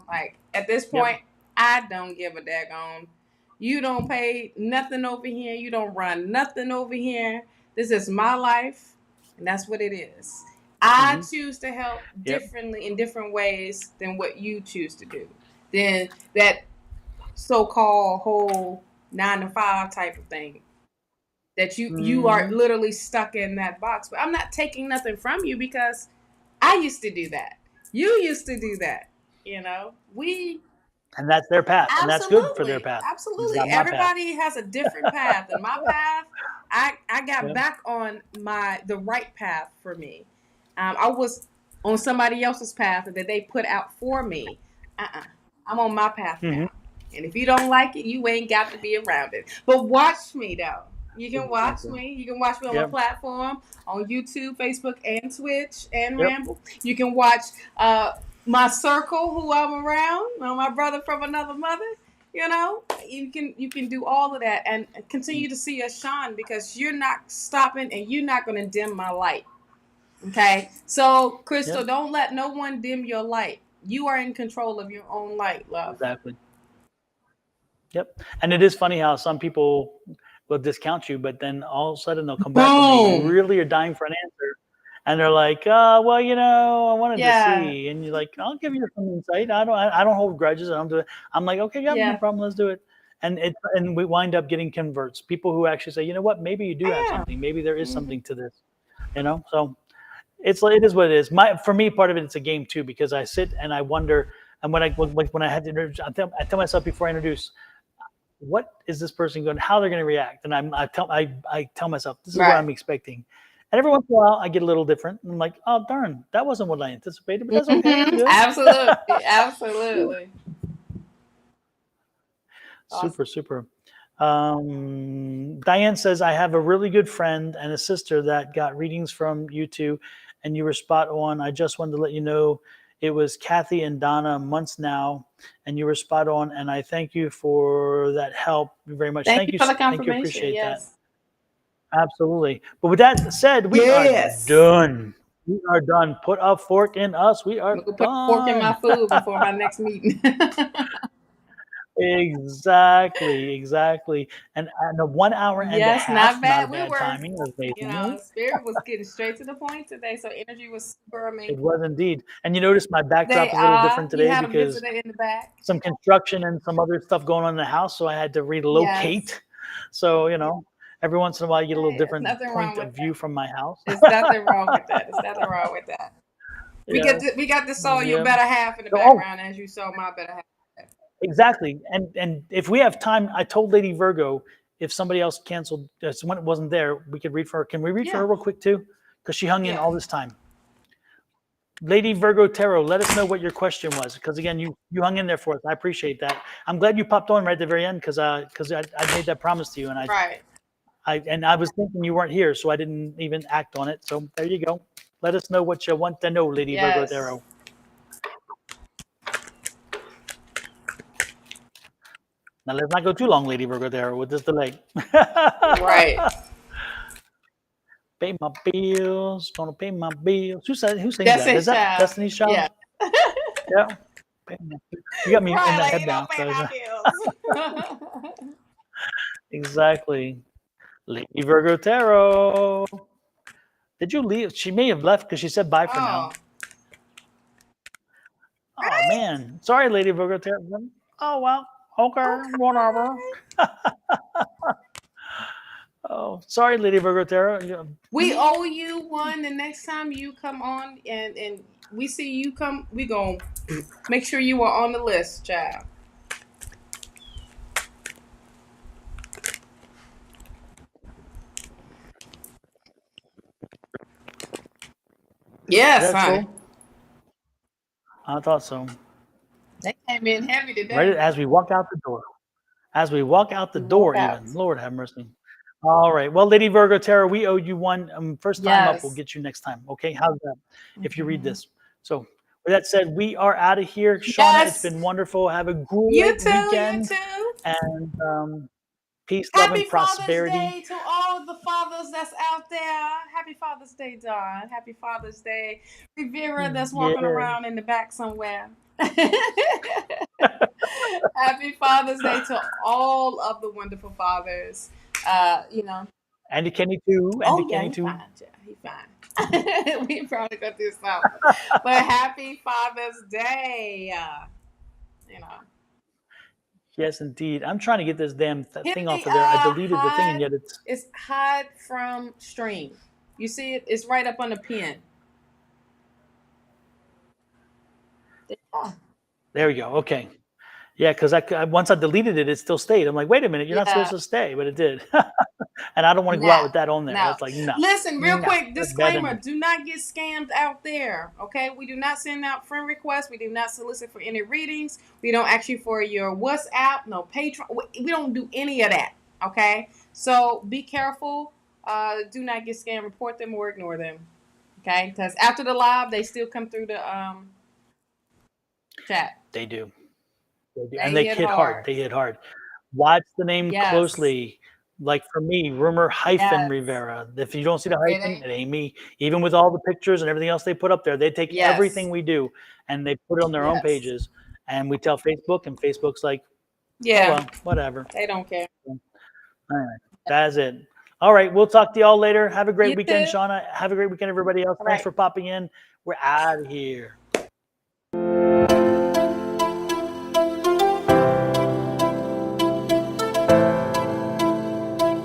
like at this point, I don't give a daggone. You don't pay nothing over here. You don't run nothing over here. This is my life, and that's what it is. I choose to help differently in different ways than what you choose to do. Than that so-called whole 9 to 5 type of thing. That you are literally stuck in that box. But I'm not taking nothing from you, because I used to do that. You used to do that. And that's their path. And that's good for their path. Absolutely. Everybody has a different path. And my path, I got back on the right path for me. I was on somebody else's path that they put out for me. I'm on my path now. And if you don't like it, you ain't got to be around it. But watch me, though. You can watch me. You can watch me on my platform, on YouTube, Facebook, and Twitch, and Ramble. You can watch my circle, who I'm around, my brother from another mother. You can do all of that and continue to see us shine, because you're not stopping and you're not going to dim my light. Okay? So, Crystal, don't let no one dim your light. You are in control of your own light, love. Exactly. Yep. And it is funny how some people will discount you, but then all of a sudden they'll come back when they really are dying for an answer. And they're like, well, I wanted to see. And you're like, I'll give you some insight. I don't hold grudges. I don't do it. I'm like, okay, no problem. Let's do it. And we wind up getting converts. People who actually say, you know what, maybe you do have something. Maybe there is something to this. So it is what it is. For me, part of it's a game too, because I sit and I wonder, and when I had to introduce, I tell myself before I introduce, what is this person going? How they're going to react? And I tell myself, this is what I'm expecting. And every once in a while, I get a little different. I'm like, oh darn, that wasn't what I anticipated, but that's okay. I'm good. Absolutely. Awesome. Super. Diane says, I have a really good friend and a sister that got readings from you two, and you were spot on. I just wanted to let you know it was Kathy and Donna months now, and you were spot on. And I thank you for that help very much. Thank you for the confirmation. Thank you. Appreciate that. Absolutely. But with that said, we are done. We are done. Put a fork in us. We are done. Put a fork in my food before my next meeting. Exactly. And a 1 hour and a Yes, half, not not a bad. We bad were, timing. It was you amazing. know, spirit was getting straight to the point today, so energy was super It amazing. was indeed. And you notice my backdrop They is a little are. different You today had a because visitor in the back. some construction and some other stuff going on in the house, so I had to relocate. Yes. So, every once in a while you get a little Hey, there's different nothing wrong point with of view that. from my house. There's nothing wrong with that. There's nothing wrong with that. We Yeah. got to saw your Yeah. better half in the So, background as you saw my better half. exactly. And if we have time, I told Lady Virgo if somebody else canceled, someone wasn't there, we could read for her. Can we read for her real quick too? Because she hung in all this time. Lady Virgo Tarot, let us know what your question was, because again, you hung in there for us. I appreciate that. I'm glad you popped on right at the very end because I made that promise to you, and Right. I was thinking you weren't here, so I didn't even act on it. So there you go. Let us know what you want to know, Lady Virgo Tarot. Now let's not go too long, Lady Virgo Tarot, with this delay. Right. Pay my bills, gonna pay my bills. Who sings That's that? it, Is that child. Destiny's Child? Yeah. Yeah. You got me in Right, that like head you bounce. don't pay my bills. Exactly. Lady Virgo Tarot. Did you leave? She may have left because she said bye for now. Oh man, sorry, Lady Virgo Tarot. Oh well, okay, whatever. Oh, sorry, Lady Virgo Tarot. We owe you one the next time you come on and we see you come, we gonna make sure you are on the list, child. Yes, Is that honey. so? I thought so. They came in heavy today. Right as we walk out the door. As we walk out the door, even. Lord have mercy. All right. Well, Lady Virgo Tarot, we owe you one. First time up, we'll get you next time. Okay. How's that? If you read this. So, with that said, we are out of here. Shawna, it's been wonderful. Have a great weekend. You too. And peace, love, and prosperity. Happy Father's Day to all the fathers that's out there. Happy Father's Day, Don. Happy Father's Day. Rivera that's walking around in the back somewhere. Happy Father's Day to all of the wonderful fathers. Andy Kenny too. Kenny too. Fine. He's fine. We probably got this out. But happy Father's Day. Yes, indeed. I'm trying to get this damn thing off of there. I deleted the thing, and yet it's hide from stream. You see it? It's right up on the pin. There we go. Okay. Yeah, because once I deleted it, it still stayed. I'm like, wait a minute, you're not supposed to stay, but it did. And I don't want to go out with that on there. That's like, no. Listen, real quick, disclaimer: do not get scammed out there. Okay, we do not send out friend requests. We do not solicit for any readings. We don't ask you for your WhatsApp, no Patreon. We don't do any of that. Okay, so be careful. Do not get scammed. Report them or ignore them. Okay, because after the live, they still come through the chat. They do. And they hit hard. They hit hard. Watch the name closely. Like for me, Rumer-Rivera. If you don't see the hyphen, it ain't me. Even with all the pictures and everything else they put up there, they take everything we do and they put it on their own pages. And we tell Facebook, and Facebook's like, oh, well, whatever. They don't care. All right. That's it. All right. We'll talk to y'all later. Have a great weekend, too. Shawna. Have a great weekend, everybody else. Thanks for popping in. We're out of here.